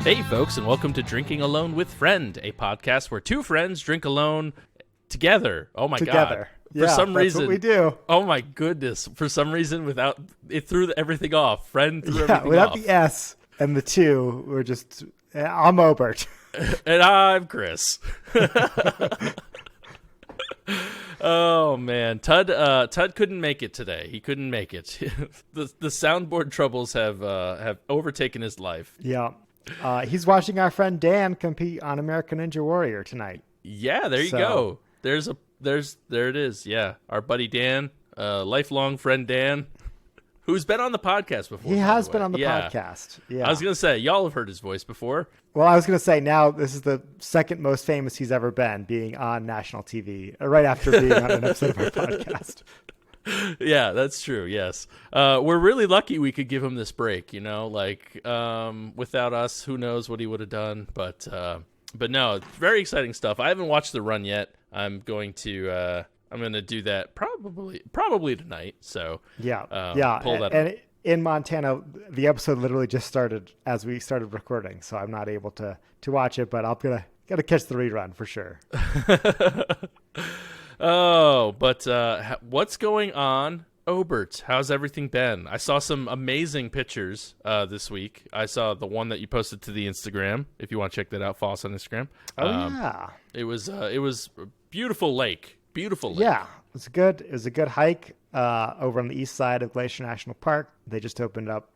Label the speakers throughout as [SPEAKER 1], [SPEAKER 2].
[SPEAKER 1] Hey, folks, and welcome to Drinking Alone with Friend, a podcast where two friends drink alone together. Oh, my God.
[SPEAKER 2] For some reason, that's what we do.
[SPEAKER 1] Oh, my goodness. For some reason, without it threw everything off. Friend threw everything off.
[SPEAKER 2] Without the S and the two, we're just, I'm Obert.
[SPEAKER 1] And I'm Chris. Oh, man. Tud couldn't make it today. He couldn't make it. The soundboard troubles have overtaken his life.
[SPEAKER 2] Yeah. He's watching our friend Dan compete on American Ninja Warrior tonight.
[SPEAKER 1] Yeah, there you go. There it is. Yeah, our buddy Dan, lifelong friend Dan, who's been on the podcast before.
[SPEAKER 2] He has been on the podcast. Yeah,
[SPEAKER 1] I was gonna say y'all have heard his voice before.
[SPEAKER 2] Well, I was gonna say now this is the second most famous he's ever been, being on national TV right after being on an episode of our podcast.
[SPEAKER 1] Yeah, that's true. Yes. We're really lucky we could give him this break, without us, who knows what he would have done. But no, it's very exciting stuff. I haven't watched the run yet. I'm going to do that probably tonight. So
[SPEAKER 2] pull
[SPEAKER 1] that
[SPEAKER 2] and in Montana, the episode literally just started as we started recording. So I'm not able to watch it, but I'm gotta catch the rerun for sure.
[SPEAKER 1] Oh, but what's going on, Obert? How's everything been? I saw some amazing pictures this week. I saw the one that you posted to the Instagram. If you want to check that out, follow us on Instagram.
[SPEAKER 2] Yeah,
[SPEAKER 1] it was a beautiful lake. Beautiful lake.
[SPEAKER 2] Yeah, it was good. It was a good hike over on the east side of Glacier National Park. They just opened up.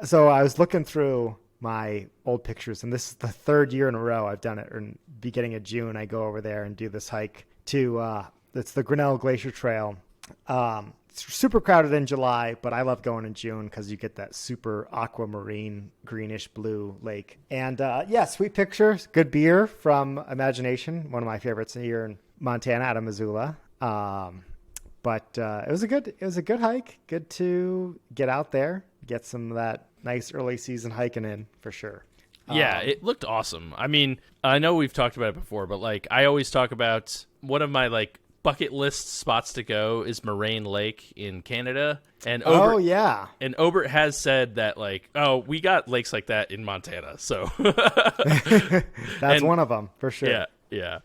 [SPEAKER 2] So I was looking through my old pictures, and this is the third year in a row I've done it. In beginning of June, I go over there and do this hike to it's the Grinnell Glacier Trail. It's super crowded in July, but I love going in June because you get that super aquamarine greenish blue lake. And sweet pictures, good beer from Imagination, one of my favorites here in Montana out of Missoula. But it was a good hike. Good to get out there, get some of that nice early season hiking in for sure.
[SPEAKER 1] Yeah, it looked awesome. I mean, I know we've talked about it before, but I always talk about one of my bucket list spots to go is Moraine Lake in Canada. And and Obert has said that we got lakes like that in Montana. So
[SPEAKER 2] that's one of them for sure.
[SPEAKER 1] Yeah.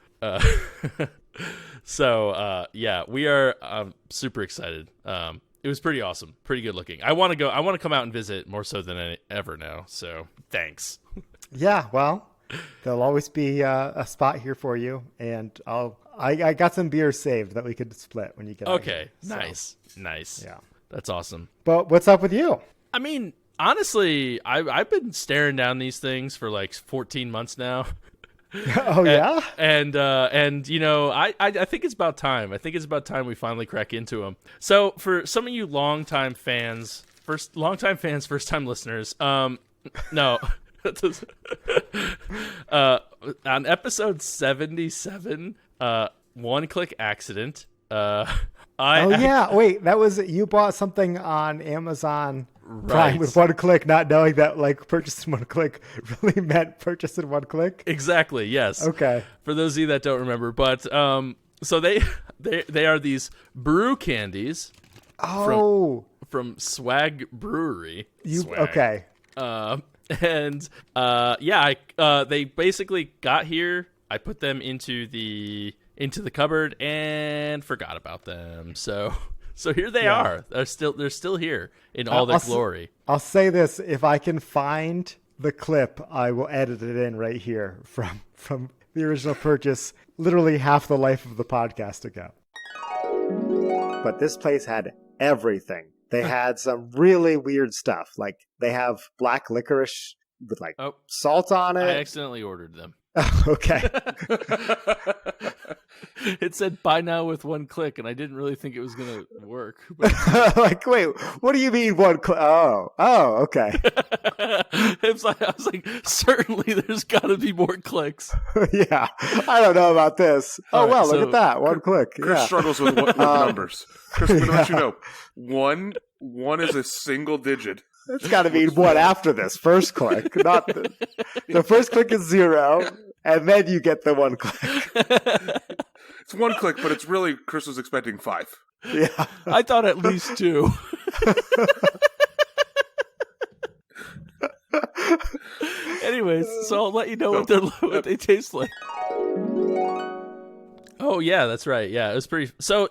[SPEAKER 1] We are super excited. It was pretty awesome, pretty good looking. I want to come out and visit more so than ever now. So thanks.
[SPEAKER 2] Yeah, well, there'll always be a spot here for you, and I got some beers saved that we could split when you get out here.
[SPEAKER 1] Nice. Yeah, that's awesome.
[SPEAKER 2] But what's up with you? I
[SPEAKER 1] mean, honestly, I've been staring down these things for 14 months now.
[SPEAKER 2] Oh yeah,
[SPEAKER 1] and I think it's about time. I think it's about time we finally crack into them. So for some of you longtime fans, first time listeners, no. On episode 77, One Click Accident.
[SPEAKER 2] Wait, that was you bought something on Amazon Prime with one click, not knowing that purchase in one click really meant purchase in one click.
[SPEAKER 1] Exactly. Yes.
[SPEAKER 2] Okay.
[SPEAKER 1] For those of you that don't remember, but so they are these brew candies.
[SPEAKER 2] Oh.
[SPEAKER 1] From Swag Brewery.
[SPEAKER 2] Okay.
[SPEAKER 1] They basically got here. I put them into the cupboard and forgot about them. So here they are. They're still here in all their glory.
[SPEAKER 2] I'll say this: if I can find the clip, I will edit it in right here from the original purchase, literally half the life of the podcast ago. But this place had everything. They had some really weird stuff. They have black licorice with salt on it.
[SPEAKER 1] I accidentally ordered them.
[SPEAKER 2] Okay.
[SPEAKER 1] It said buy now with one click, and I didn't really think it was going to work. But...
[SPEAKER 2] wait, what do you mean one click? Oh, okay.
[SPEAKER 1] I was like, certainly there's got to be more clicks.
[SPEAKER 2] Yeah, I don't know about this. Look at that. One click.
[SPEAKER 3] Chris struggles with numbers. Chris, I'm going to let you know. One is a single digit.
[SPEAKER 2] It's got to be one after this first click. Not the first click is 0, and then you get the one click.
[SPEAKER 3] It's one click, but it's really Chris was expecting 5.
[SPEAKER 2] Yeah,
[SPEAKER 1] I thought at least 2. Anyways, so I'll let you know what they taste like. Oh yeah, that's right. Yeah, it was pretty. So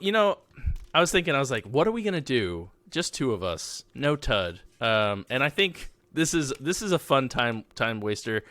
[SPEAKER 1] I was thinking, I was like, what are we gonna do? Just two of us, no Tud. And I think this is a fun time waster.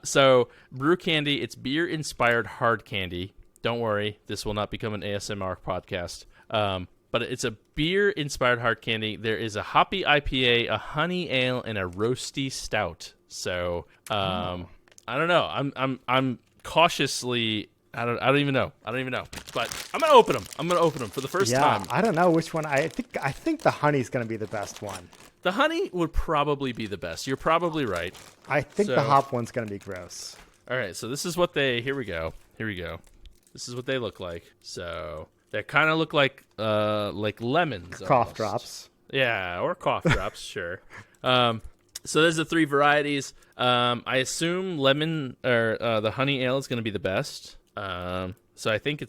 [SPEAKER 1] So brew candy, it's beer inspired hard candy. Don't worry, this will not become an ASMR podcast. But it's a beer inspired hard candy. There is a hoppy IPA, a honey ale, and a roasty stout. So I don't know. I'm cautiously. I don't even know. But I'm gonna open them for the first time.
[SPEAKER 2] I don't know which one. I think the honey's gonna be the best one.
[SPEAKER 1] The honey would probably be the best. You're probably right.
[SPEAKER 2] I think the hop one's gonna be gross.
[SPEAKER 1] All right, so this is what they. Here we go. This is what they look like. So they kind of look like lemons.
[SPEAKER 2] Cough
[SPEAKER 1] almost.
[SPEAKER 2] drops.
[SPEAKER 1] Yeah, or cough drops. Sure. So there's the three varieties. I assume lemon or the honey ale is gonna be the best. So I think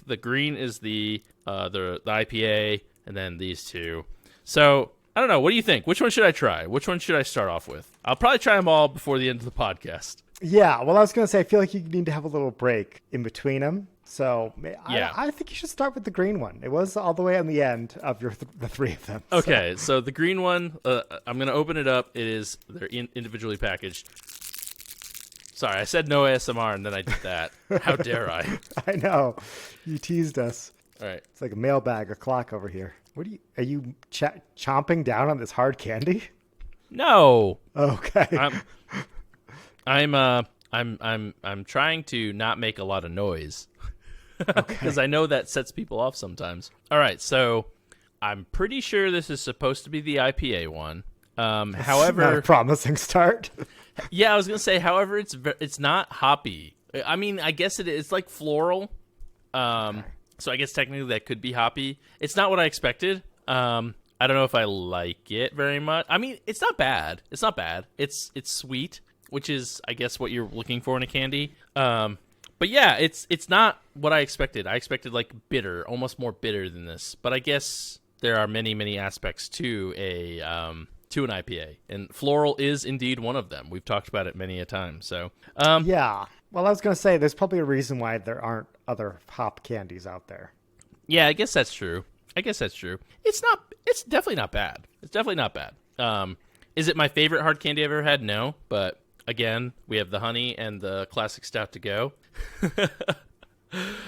[SPEAKER 1] the green is the IPA, and then these two. So I don't know. What do you think? Which one should I try? Which one should I start off with? I'll probably try them all before the end of the podcast.
[SPEAKER 2] Yeah. Well, I was gonna say I feel like you need to have a little break in between them. So yeah. I think you should start with the green one. It was all the way on the end of the three of them.
[SPEAKER 1] Okay. So the green one, I'm gonna open it up. They're individually packaged. Sorry, I said no ASMR, and then I did that. How dare I?
[SPEAKER 2] I know. You teased us.
[SPEAKER 1] All right.
[SPEAKER 2] It's like a mailbag, a clock over here. Are you chomping down on this hard candy?
[SPEAKER 1] No.
[SPEAKER 2] Okay.
[SPEAKER 1] I'm trying to not make a lot of noise. Because I know that sets people off sometimes. All right, so I'm pretty sure this is supposed to be the IPA one. However,
[SPEAKER 2] not a promising start.
[SPEAKER 1] Yeah, I was gonna say. However, it's not hoppy. I mean, I guess it's like floral. So I guess technically that could be hoppy. It's not what I expected. I don't know if I like it very much. I mean, it's not bad. It's sweet, which is, I guess, what you're looking for in a candy. But yeah, it's not what I expected. I expected like bitter, almost more bitter than this. But I guess there are many aspects to an IPA, and floral is indeed one of them. We've talked about it many a time. So
[SPEAKER 2] yeah. Well, I was going to say there's probably a reason why there aren't other hop candies out there.
[SPEAKER 1] Yeah, I guess that's true. It's definitely not bad. Is it my favorite hard candy I've ever had? No, but again, we have the honey and the classic stout to go.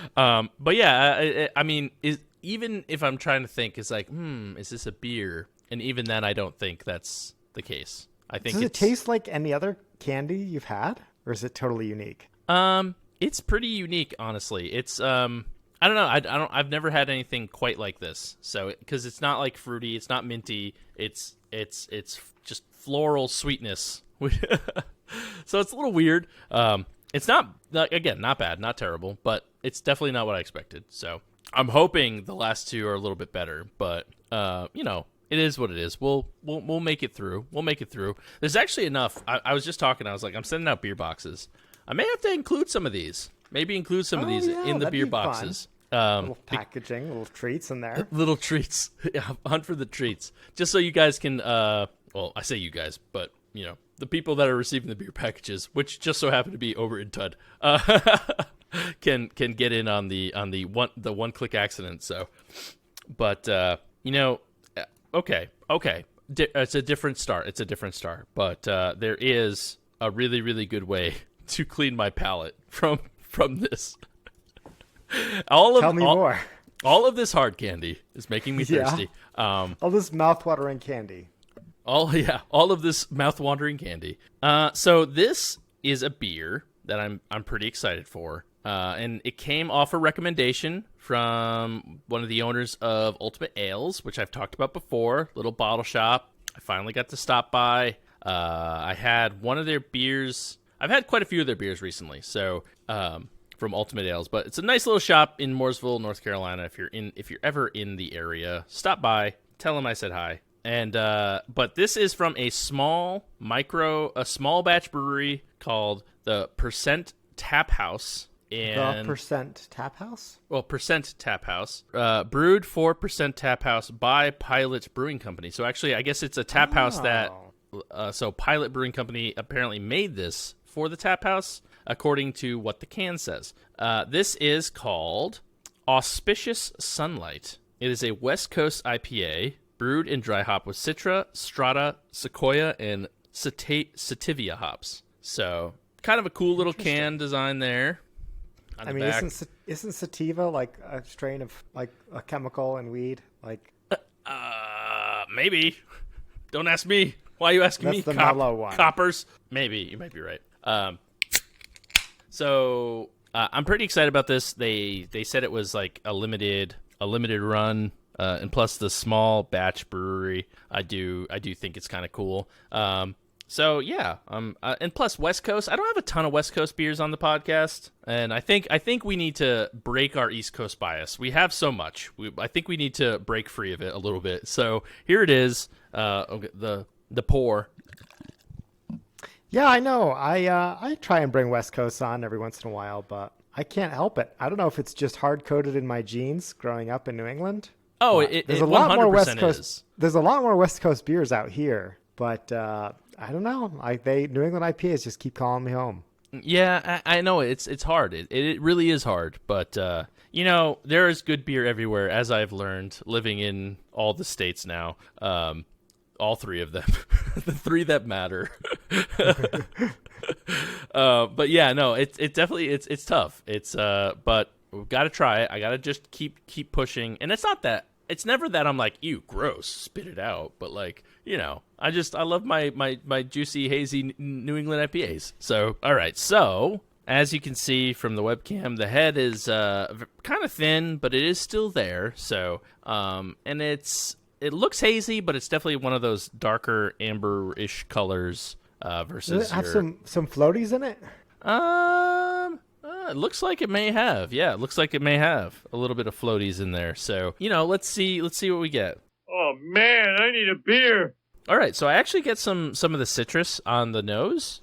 [SPEAKER 1] But yeah, I mean, even if I'm trying to think, it's like, is this a beer? And even then, I don't think that's the case. I think
[SPEAKER 2] Does it taste like any other candy you've had, or is it totally unique?
[SPEAKER 1] It's pretty unique, honestly. It's I don't know. I've never had anything quite like this. So because it's not like fruity, it's not minty. It's just floral sweetness. So it's a little weird. It's not bad, not terrible, but it's definitely not what I expected. So I'm hoping the last two are a little bit better, but it is what it is. We'll make it through. There's actually enough. I was just talking. I was like, I'm sending out beer boxes. I may have to include some of these. Maybe include some of these in the beer boxes.
[SPEAKER 2] Little packaging, little treats in there.
[SPEAKER 1] Little treats. Yeah, hunt for the treats. Just so you guys can. Well, I say you guys, but the people that are receiving the beer packages, which just so happen to be Obert and Tud, can get in on the one click accident. So, but okay. It's a different start. But there is a really, really good way to clean my palate from this.
[SPEAKER 2] Tell me more.
[SPEAKER 1] All of this hard candy is making me thirsty.
[SPEAKER 2] All this mouth-watering candy.
[SPEAKER 1] All of this mouth-watering candy. So this is a beer that I'm pretty excited for. And it came off a recommendation from one of the owners of Ultimate Ales, which I've talked about before, little bottle shop. I finally got to stop by. I had one of their beers. I've had quite a few of their beers recently, so from Ultimate Ales. But it's a nice little shop in Mooresville, North Carolina. If you're ever in the area, stop by. Tell them I said hi. And but this is from a small batch brewery called the Percent Tap House. And,
[SPEAKER 2] the Percent Tap House?
[SPEAKER 1] Well, Percent Tap House. Brewed for Percent Tap House by Pilot Brewing Company. So actually, I guess it's a tap house that So Pilot Brewing Company apparently made this for the tap house, according to what the can says. This is called Auspicious Sunlight. It is a West Coast IPA brewed in dry hop with Citra, Strata, Sequoia, and Sativia hops. So kind of a cool little can design there.
[SPEAKER 2] I mean, isn't sativa like a strain of like a chemical in weed? Like,
[SPEAKER 1] maybe. Don't ask me. Why are you asking me?
[SPEAKER 2] That's the mellow one.
[SPEAKER 1] Coppers. Maybe you might be right. So I'm pretty excited about this. They said it was like a limited run, and plus the small batch brewery. I do think it's kind of cool. So yeah, and plus West Coast. I don't have a ton of West Coast beers on the podcast, and I think we need to break our East Coast bias. We have so much. I think we need to break free of it a little bit. So here it is. Okay, the pour.
[SPEAKER 2] Yeah, I know. I try and bring West Coast on every once in a while, but I can't help it. I don't know if it's just hard coded in my genes growing up in New England.
[SPEAKER 1] Oh, there's a lot more West Coast.
[SPEAKER 2] There's a lot more West Coast beers out here, but I don't know. New England IPAs just keep calling me home.
[SPEAKER 1] Yeah, I know it's hard. It really is hard, but there is good beer everywhere, as I've learned living in all the states now. All three of them, the three that matter. But yeah, no, it definitely it's tough. But we've got to try it. I got to just keep pushing, and it's never that I'm like, ew, gross, spit it out. But like, I love my juicy, hazy New England IPAs. So, all right. So, as you can see from the webcam, the head is kind of thin, but it is still there. So, and it looks hazy, but it's definitely one of those darker amber-ish colors versus.
[SPEAKER 2] Does it have some floaties in it?
[SPEAKER 1] It looks like it may have. Yeah, it looks like it may have a little bit of floaties in there. So, let's see what we get.
[SPEAKER 4] Oh man, I need a beer.
[SPEAKER 1] All right, so I actually get some of the citrus on the nose,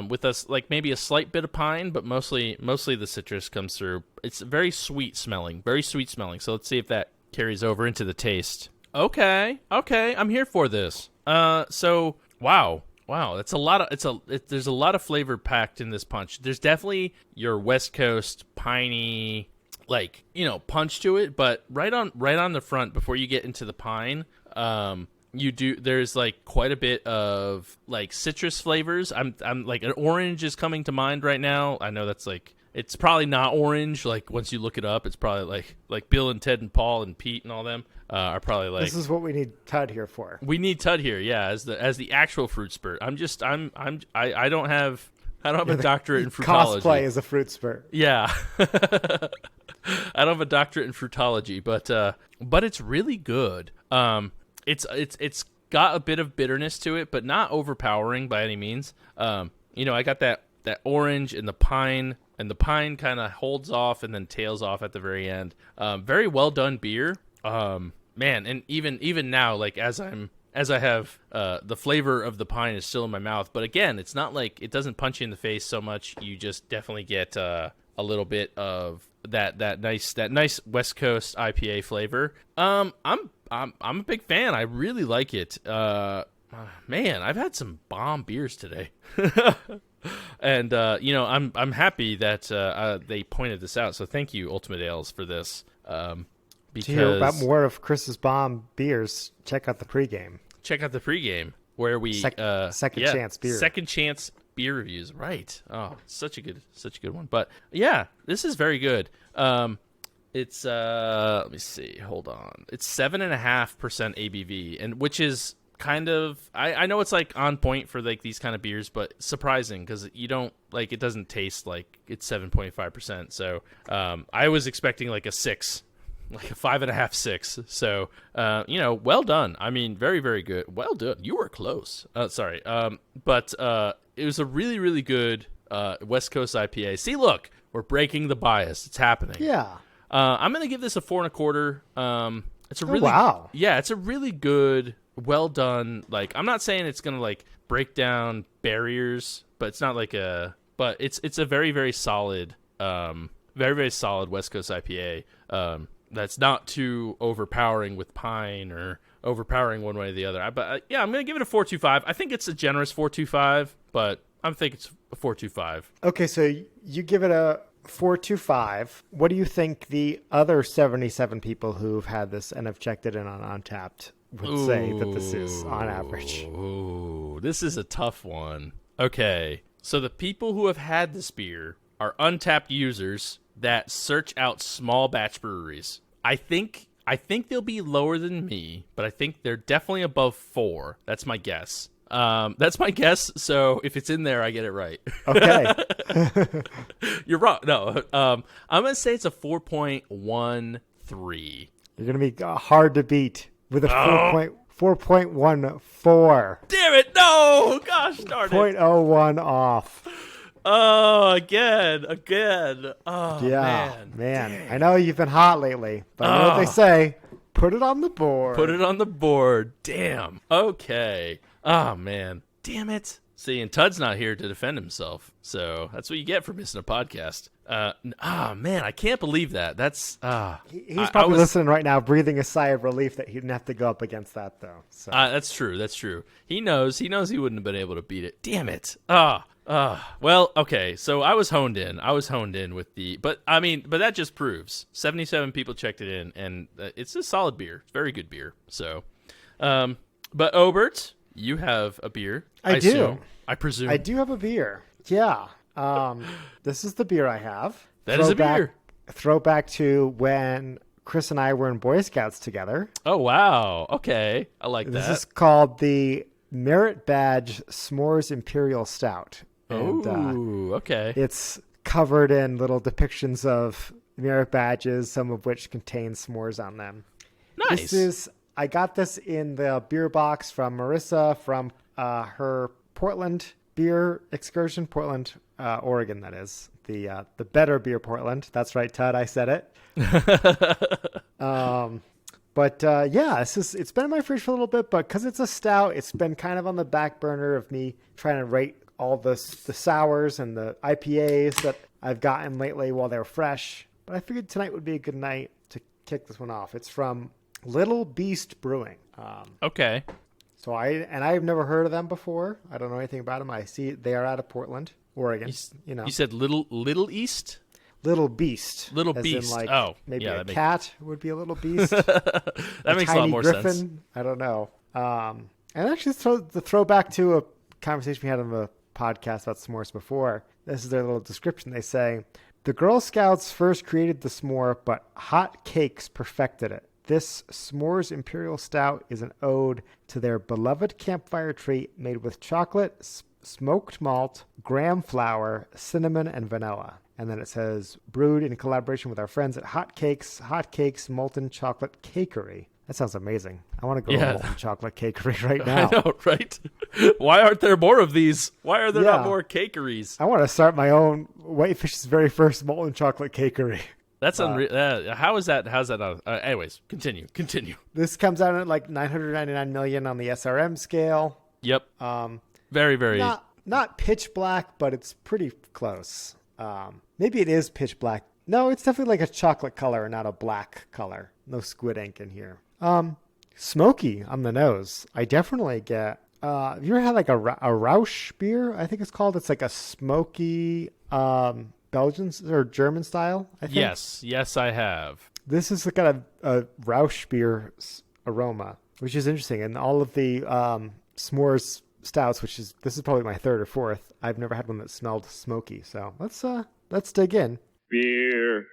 [SPEAKER 1] with us like maybe a slight bit of pine, but mostly the citrus comes through. It's very sweet smelling. So let's see if that carries over into the taste. Okay, I'm here for this. So wow, that's a lot of there's a lot of flavor packed in this punch. There's definitely your West Coast piney, like, punch to it, but right on the front before you get into the pine, there's like quite a bit of like citrus flavors. I'm like, an orange is coming to mind right now. I know that's like, it's probably not orange. Like once you look it up, it's probably like Bill and Ted and Paul and Pete and all them are probably like.
[SPEAKER 2] This is what we need Tud here for.
[SPEAKER 1] We need Tud here, yeah, as the actual fruit spurt. I don't have a doctorate in fruitology.
[SPEAKER 2] Cosplay is a fruit spurt.
[SPEAKER 1] Yeah. I don't have a doctorate in fruitology, but it's really good. It's got a bit of bitterness to it, but not overpowering by any means. I got that orange and the pine kind of holds off and then tails off at the very end. Very well done beer. Man, and even now, like as I have the flavor of the pine is still in my mouth, but again, it's not like it doesn't punch you in the face so much. You just definitely get a little bit of that nice West Coast IPA flavor. I'm a big fan. I really like it. Man, I've had some bomb beers today. And I'm happy that they pointed this out. So thank you, Ultimate Ales, for this. Because
[SPEAKER 2] to hear about more of Chris's bomb beers, check out the pregame.
[SPEAKER 1] Where we
[SPEAKER 2] second chance
[SPEAKER 1] beer reviews. Right. Oh, such a good one. But yeah, this is very good. It's let me see. Hold on. It's 7.5% ABV, and which is kind of, I know it's like on point for like these kind of beers, but surprising because you don't like, it doesn't taste like it's 7.5%. So I was expecting like a 6, like a 5.5, 6. So well done. I mean, very, very good. Well done. You were close. Sorry. But it was a really, really good West Coast IPA. See, look, we're breaking the bias. It's happening.
[SPEAKER 2] Yeah.
[SPEAKER 1] I'm gonna give this a 4.25. It's a really
[SPEAKER 2] wow.
[SPEAKER 1] Yeah, it's a really good, well done. Like, I'm not saying it's gonna like break down barriers, but it's not like but it's a very, very solid, very, very solid West Coast IPA. That's not too overpowering with pine or overpowering one way or the other. But yeah, I'm going to give it a 4.25. I think it's a generous 4.25, but I think it's a 4.25.
[SPEAKER 2] Okay, so you give it a 4.25. What do you think the other 77 people who've had this and have checked it in on Untapped would say that this is on average?
[SPEAKER 1] Ooh, this is a tough one. Okay, so the people who have had this beer are Untapped users that search out small batch breweries. I think they'll be lower than me, but I think they're definitely above 4. That's my guess. That's my guess. So if it's in there, I get it right.
[SPEAKER 2] Okay.
[SPEAKER 1] You're wrong. No, I'm gonna say it's a 4.13.
[SPEAKER 2] You're going to be hard to beat with a 4.14.
[SPEAKER 1] Damn it! No, gosh darn it.
[SPEAKER 2] 0.01 off.
[SPEAKER 1] Oh, again. Oh,
[SPEAKER 2] Yeah, man.
[SPEAKER 1] Dang.
[SPEAKER 2] I know you've been hot lately, but you know what they say. Put it on the board.
[SPEAKER 1] Put it on the board. Damn. Okay. Oh, man. Damn it. See, and Tud's not here to defend himself, so that's what you get for missing a podcast. Man, I can't believe that. That's
[SPEAKER 2] He's probably listening right now, breathing a sigh of relief that he didn't have to go up against that, though. So.
[SPEAKER 1] That's true. He knows he wouldn't have been able to beat it. Damn it. Well, okay. So I was honed in with but that just proves 77 people checked it in, and it's a solid beer. It's very good beer. So, but Obert, you have a beer.
[SPEAKER 2] I do.
[SPEAKER 1] I presume.
[SPEAKER 2] I do have a beer. Yeah. This is the beer I have.
[SPEAKER 1] That is a beer.
[SPEAKER 2] Throwback to when Chris and I were in Boy Scouts together.
[SPEAKER 1] Oh, wow. Okay. I like that.
[SPEAKER 2] This is called the Merit Badge S'mores Imperial Stout. And,
[SPEAKER 1] okay.
[SPEAKER 2] It's covered in little depictions of merit badges, some of which contain s'mores on them.
[SPEAKER 1] Nice.
[SPEAKER 2] I got this in the beer box from Marissa from her Portland beer excursion, Portland, Oregon, that is. The better beer Portland. That's right, Tud, I said it. It's been in my fridge for a little bit, but because it's a stout, it's been kind of on the back burner of me trying to rate all the sours and the IPAs that I've gotten lately while they're fresh. But I figured tonight would be a good night to kick this one off. It's from Little Beast Brewing.
[SPEAKER 1] Okay.
[SPEAKER 2] So I've never heard of them before. I don't know anything about them. I see they are out of Portland, Oregon.
[SPEAKER 1] You said Little East?
[SPEAKER 2] Little Beast.
[SPEAKER 1] Little Beast.
[SPEAKER 2] Maybe a cat would be a little beast.
[SPEAKER 1] That makes a lot more sense.
[SPEAKER 2] I don't know. And actually, the throwback to a conversation we had on the podcast about s'mores before. This is their little description. They say, the Girl Scouts first created the s'more, but hot cakes perfected it. This S'mores Imperial Stout is an ode to their beloved campfire treat made with chocolate, smoked malt, graham flour, cinnamon, and vanilla. And then it says, brewed in collaboration with our friends at Hot Cakes Molten Chocolate Cakery. That sounds amazing. I want to go to a molten chocolate cakery right now.
[SPEAKER 1] I know, right? Why aren't there more of these? Why are there not more cakeries?
[SPEAKER 2] I want to start my own Whitefish's very first molten chocolate cakery.
[SPEAKER 1] That's unreal. How's that not? Anyways, continue.
[SPEAKER 2] This comes out at like 999 million on the SRM scale.
[SPEAKER 1] Yep. Very, very.
[SPEAKER 2] Not pitch black, but it's pretty close. Maybe it is pitch black. No, it's definitely like a chocolate color, not a black color. No squid ink in here. Smoky on the nose. I definitely get. Have you ever had like a Rausch beer? I think it's called. It's like a smoky Belgian or German style. I think.
[SPEAKER 1] Yes, I have.
[SPEAKER 2] This is got a Rausch beer aroma, which is interesting. And all of the s'mores stouts, this is probably my third or fourth. I've never had one that smelled smoky. So let's dig in.
[SPEAKER 4] Beer.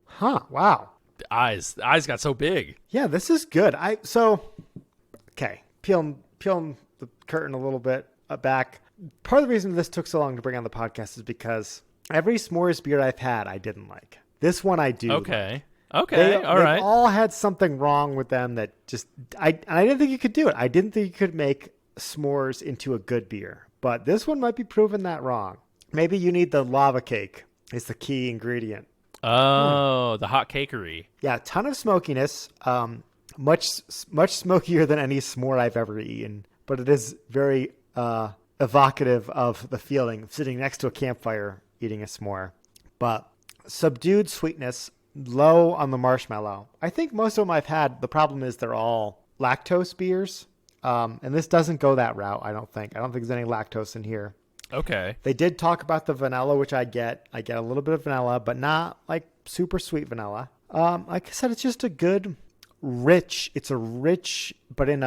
[SPEAKER 2] Huh. Wow.
[SPEAKER 1] The eyes got so big.
[SPEAKER 2] Yeah, this is good. Okay. Peeling the curtain a little bit back. Part of the reason this took so long to bring on the podcast is because every s'mores beer I've had, I didn't like. This one I do.
[SPEAKER 1] Okay.
[SPEAKER 2] Like.
[SPEAKER 1] Okay. All right.
[SPEAKER 2] They all had something wrong with them that I didn't think you could do it. I didn't think you could make s'mores into a good beer, but this one might be proven that wrong. Maybe you need the lava cake. It's the key ingredient.
[SPEAKER 1] Oh, the hot cakery.
[SPEAKER 2] Yeah, a ton of smokiness. Much smokier than any s'more I've ever eaten, but it is very evocative of the feeling of sitting next to a campfire eating a s'more. But subdued sweetness, low on the marshmallow. I think most of them I've had, the problem is they're all lactose beers. And this doesn't go that route, I don't think. I don't think there's any lactose in here.
[SPEAKER 1] Okay.
[SPEAKER 2] They did talk about the vanilla, which I get. I get a little bit of vanilla, but not like super sweet vanilla. Like I said, it's just a good, rich. It's a rich, but in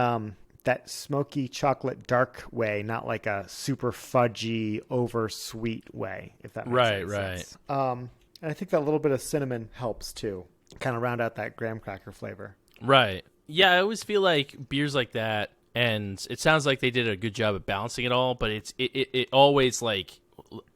[SPEAKER 2] that smoky chocolate dark way, not like a super fudgy, over sweet way, if that makes any sense. And I think that little bit of cinnamon helps too, kind of round out that graham cracker flavor.
[SPEAKER 1] Right. Yeah, I always feel like beers like that, and it sounds like they did a good job of balancing it all, but it always, like,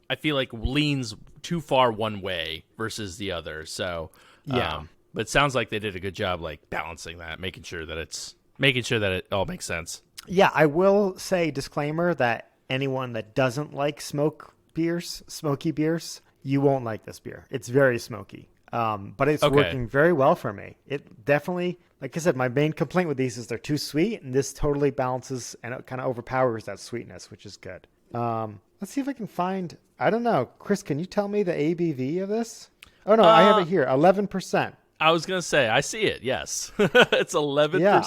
[SPEAKER 1] I feel like leans too far one way versus the other. So
[SPEAKER 2] yeah,
[SPEAKER 1] but it sounds like they did a good job, like, balancing that, making sure that it all makes sense.
[SPEAKER 2] Yeah, I will say disclaimer that anyone that doesn't like smoky beers, you won't like this beer. It's very smoky. But it's working very well for me. It definitely, like I said, my main complaint with these is they're too sweet, and this totally balances and it kind of overpowers that sweetness, which is good. Let's see if I can find, I don't know. Chris, can you tell me the ABV of this? Oh, no, I have it here, 11%.
[SPEAKER 1] I was going to say, I see it, yes. It's 11%.
[SPEAKER 2] Yeah.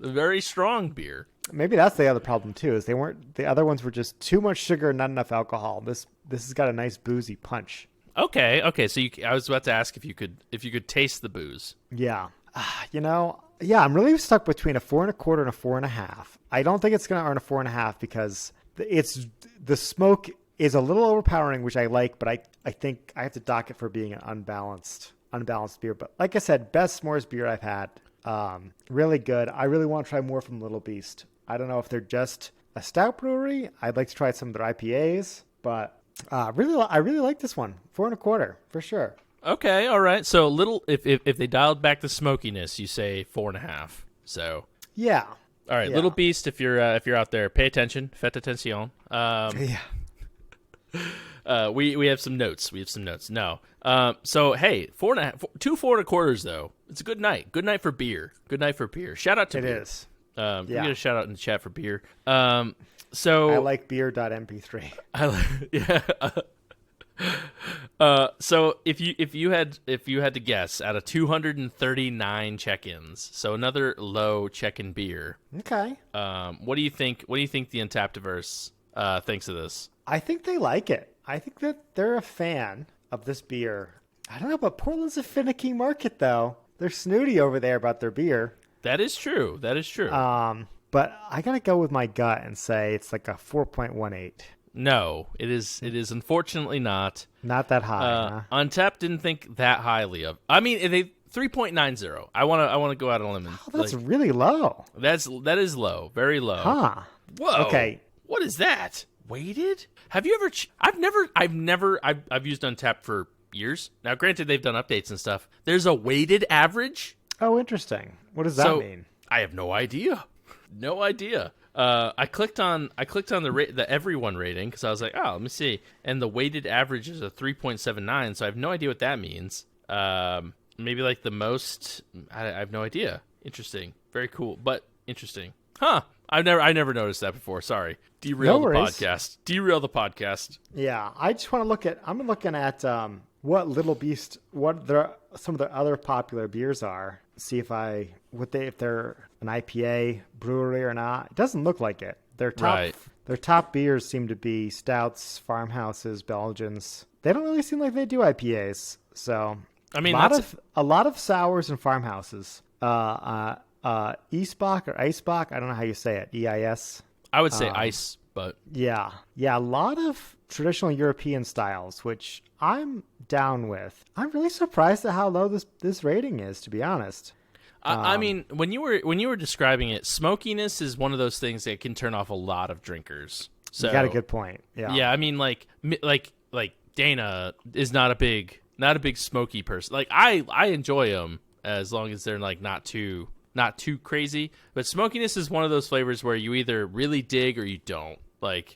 [SPEAKER 1] A very strong beer.
[SPEAKER 2] Maybe that's the other problem, too, is the other ones were just too much sugar, not enough alcohol. This has got a nice boozy punch.
[SPEAKER 1] Okay. So I was about to ask if you could taste the booze.
[SPEAKER 2] Yeah. I'm really stuck between a 4.25 and a 4.5. I don't think it's going to earn a 4.5 because the smoke is a little overpowering, which I like, but I think I have to dock it for being an unbalanced beer. But like I said, best s'mores beer I've had. Really good. I really want to try more from Little Beast. I don't know if they're just a stout brewery. I'd like to try some of their IPAs, but I really like this one. 4.25 for sure.
[SPEAKER 1] Okay, all right. So if they dialed back the smokiness, you say 4.5. So
[SPEAKER 2] yeah.
[SPEAKER 1] All right,
[SPEAKER 2] yeah.
[SPEAKER 1] Little Beast. If you're out there, pay attention. Faites attention.
[SPEAKER 2] Yeah.
[SPEAKER 1] We have some notes. No. So hey, 4.5, 4.25 though. It's a good night. Good night for beer. Shout out to beer.
[SPEAKER 2] It is.
[SPEAKER 1] We get a shout out in the chat for beer. So
[SPEAKER 2] I like beer.mp3.
[SPEAKER 1] So if you had to guess out of 239 check-ins, so another low check-in beer.
[SPEAKER 2] Okay.
[SPEAKER 1] What do you think the Untappediverse thinks of this?
[SPEAKER 2] I think they like it. I think that they're a fan of this beer. I don't know, but Portland's a finicky market though. They're snooty over there about their beer.
[SPEAKER 1] That is true.
[SPEAKER 2] But I gotta go with my gut and say it's like a 4.18.
[SPEAKER 1] No, it is unfortunately not.
[SPEAKER 2] Not that high. Huh?
[SPEAKER 1] Untapped didn't think that highly of. I mean, they 3.90. I want to go out on a limb.
[SPEAKER 2] Oh, that's really low.
[SPEAKER 1] That is low, very low.
[SPEAKER 2] Huh.
[SPEAKER 1] Whoa.
[SPEAKER 2] Okay.
[SPEAKER 1] What is that? Weighted? Have you ever? I've used Untapped for years. Now, granted, they've done updates and stuff. There's a weighted average.
[SPEAKER 2] Oh, interesting. What does that mean?
[SPEAKER 1] I have no idea. I clicked on the everyone rating because I was like, oh, let me see, and the weighted average is a 3.79. So I have no idea what that means. Maybe like the most. I have no idea. Interesting. Very cool, but interesting. Huh. I never noticed that before. Sorry. Derail the podcast.
[SPEAKER 2] Yeah, I just want to look at. I'm looking at what Little Beast, some of their other popular beers are. See if they're an IPA brewery or not. It doesn't look like it. Their top beers seem to be stouts, farmhouses, Belgians. They don't really seem like they do IPAs. So
[SPEAKER 1] I mean,
[SPEAKER 2] a lot of sours and farmhouses. Eisbach or Eisbach, I don't know how you say it. EIS.
[SPEAKER 1] I would say ice, but
[SPEAKER 2] yeah, a lot of traditional European styles, which I'm down with. I'm really surprised at how low this rating is, to be honest.
[SPEAKER 1] I mean, when you were describing it, smokiness is one of those things that can turn off a lot of drinkers. So
[SPEAKER 2] you got a good point. Yeah.
[SPEAKER 1] I mean, like Dana is not a big smoky person. Like I enjoy them as long as they're like not too crazy. But smokiness is one of those flavors where you either really dig or you don't. Like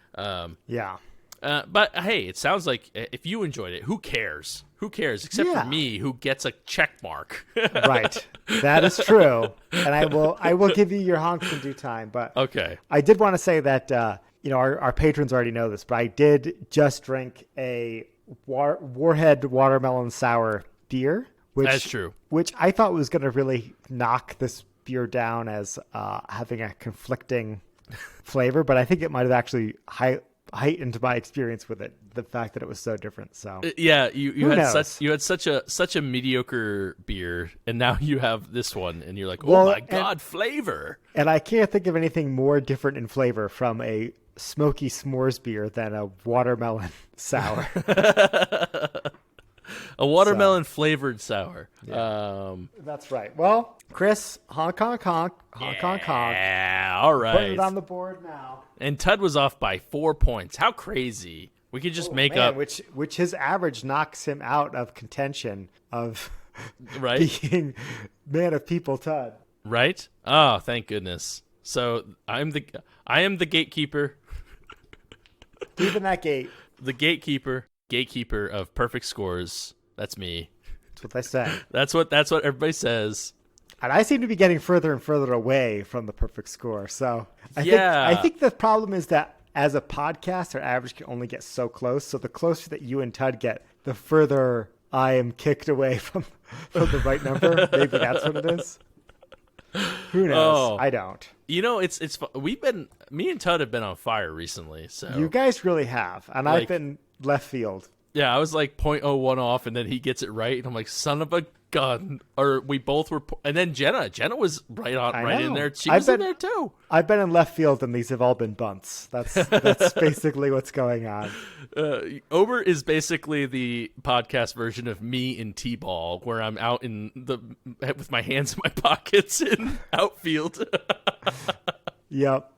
[SPEAKER 2] yeah.
[SPEAKER 1] But hey, it sounds like if you enjoyed it, who cares? Who cares? Except for me, who gets a check mark.
[SPEAKER 2] Right. That is true. And I will give you your honks in due time. But
[SPEAKER 1] okay.
[SPEAKER 2] I did want to say that our patrons already know this, but I did just drink a Warhead watermelon sour beer,
[SPEAKER 1] That's true.
[SPEAKER 2] Which I thought was going to really knock this beer down as having a conflicting flavor, but I think it might have actually heightened my experience with it. The fact that it was so different. So
[SPEAKER 1] yeah, you had such a mediocre beer, and now you have this one, and you're like, oh my god, flavor!
[SPEAKER 2] And I can't think of anything more different in flavor from a smoky s'mores beer than a watermelon sour.
[SPEAKER 1] A watermelon flavored sour.
[SPEAKER 2] Yeah. That's right. Well, Chris, honk, honk, honk, honk, honk, honk.
[SPEAKER 1] Yeah, all right.
[SPEAKER 2] Putting it on the board now.
[SPEAKER 1] And Tud was off by 4 points. How crazy! We could just make up,
[SPEAKER 2] which his average knocks him out of contention of
[SPEAKER 1] right
[SPEAKER 2] being man of people, Tud.
[SPEAKER 1] Right? Oh, thank goodness. So I am the gatekeeper.
[SPEAKER 2] Keeping that gate.
[SPEAKER 1] The gatekeeper of perfect scores. That's me.
[SPEAKER 2] That's what they say.
[SPEAKER 1] That's what everybody says.
[SPEAKER 2] And I seem to be getting further and further away from the perfect score. So I think the problem is that as a podcast, our average can only get so close. So the closer that you and Tud get, the further I am kicked away from the right number. Maybe that's what it is. Who knows? I don't.
[SPEAKER 1] You know, it's me and Tud have been on fire recently. So
[SPEAKER 2] you guys really have, and I've been left field.
[SPEAKER 1] Yeah, I was like 0.01 off, and then he gets it right, and I'm like, son of a gun. Or we both were, and then Jenna was right in there. She was in there too.
[SPEAKER 2] I've been in left field, and these have all been bunts. That's basically what's going on.
[SPEAKER 1] Obert is basically the podcast version of me in T-ball, where I'm out with my hands in my pockets in outfield.
[SPEAKER 2] Yep.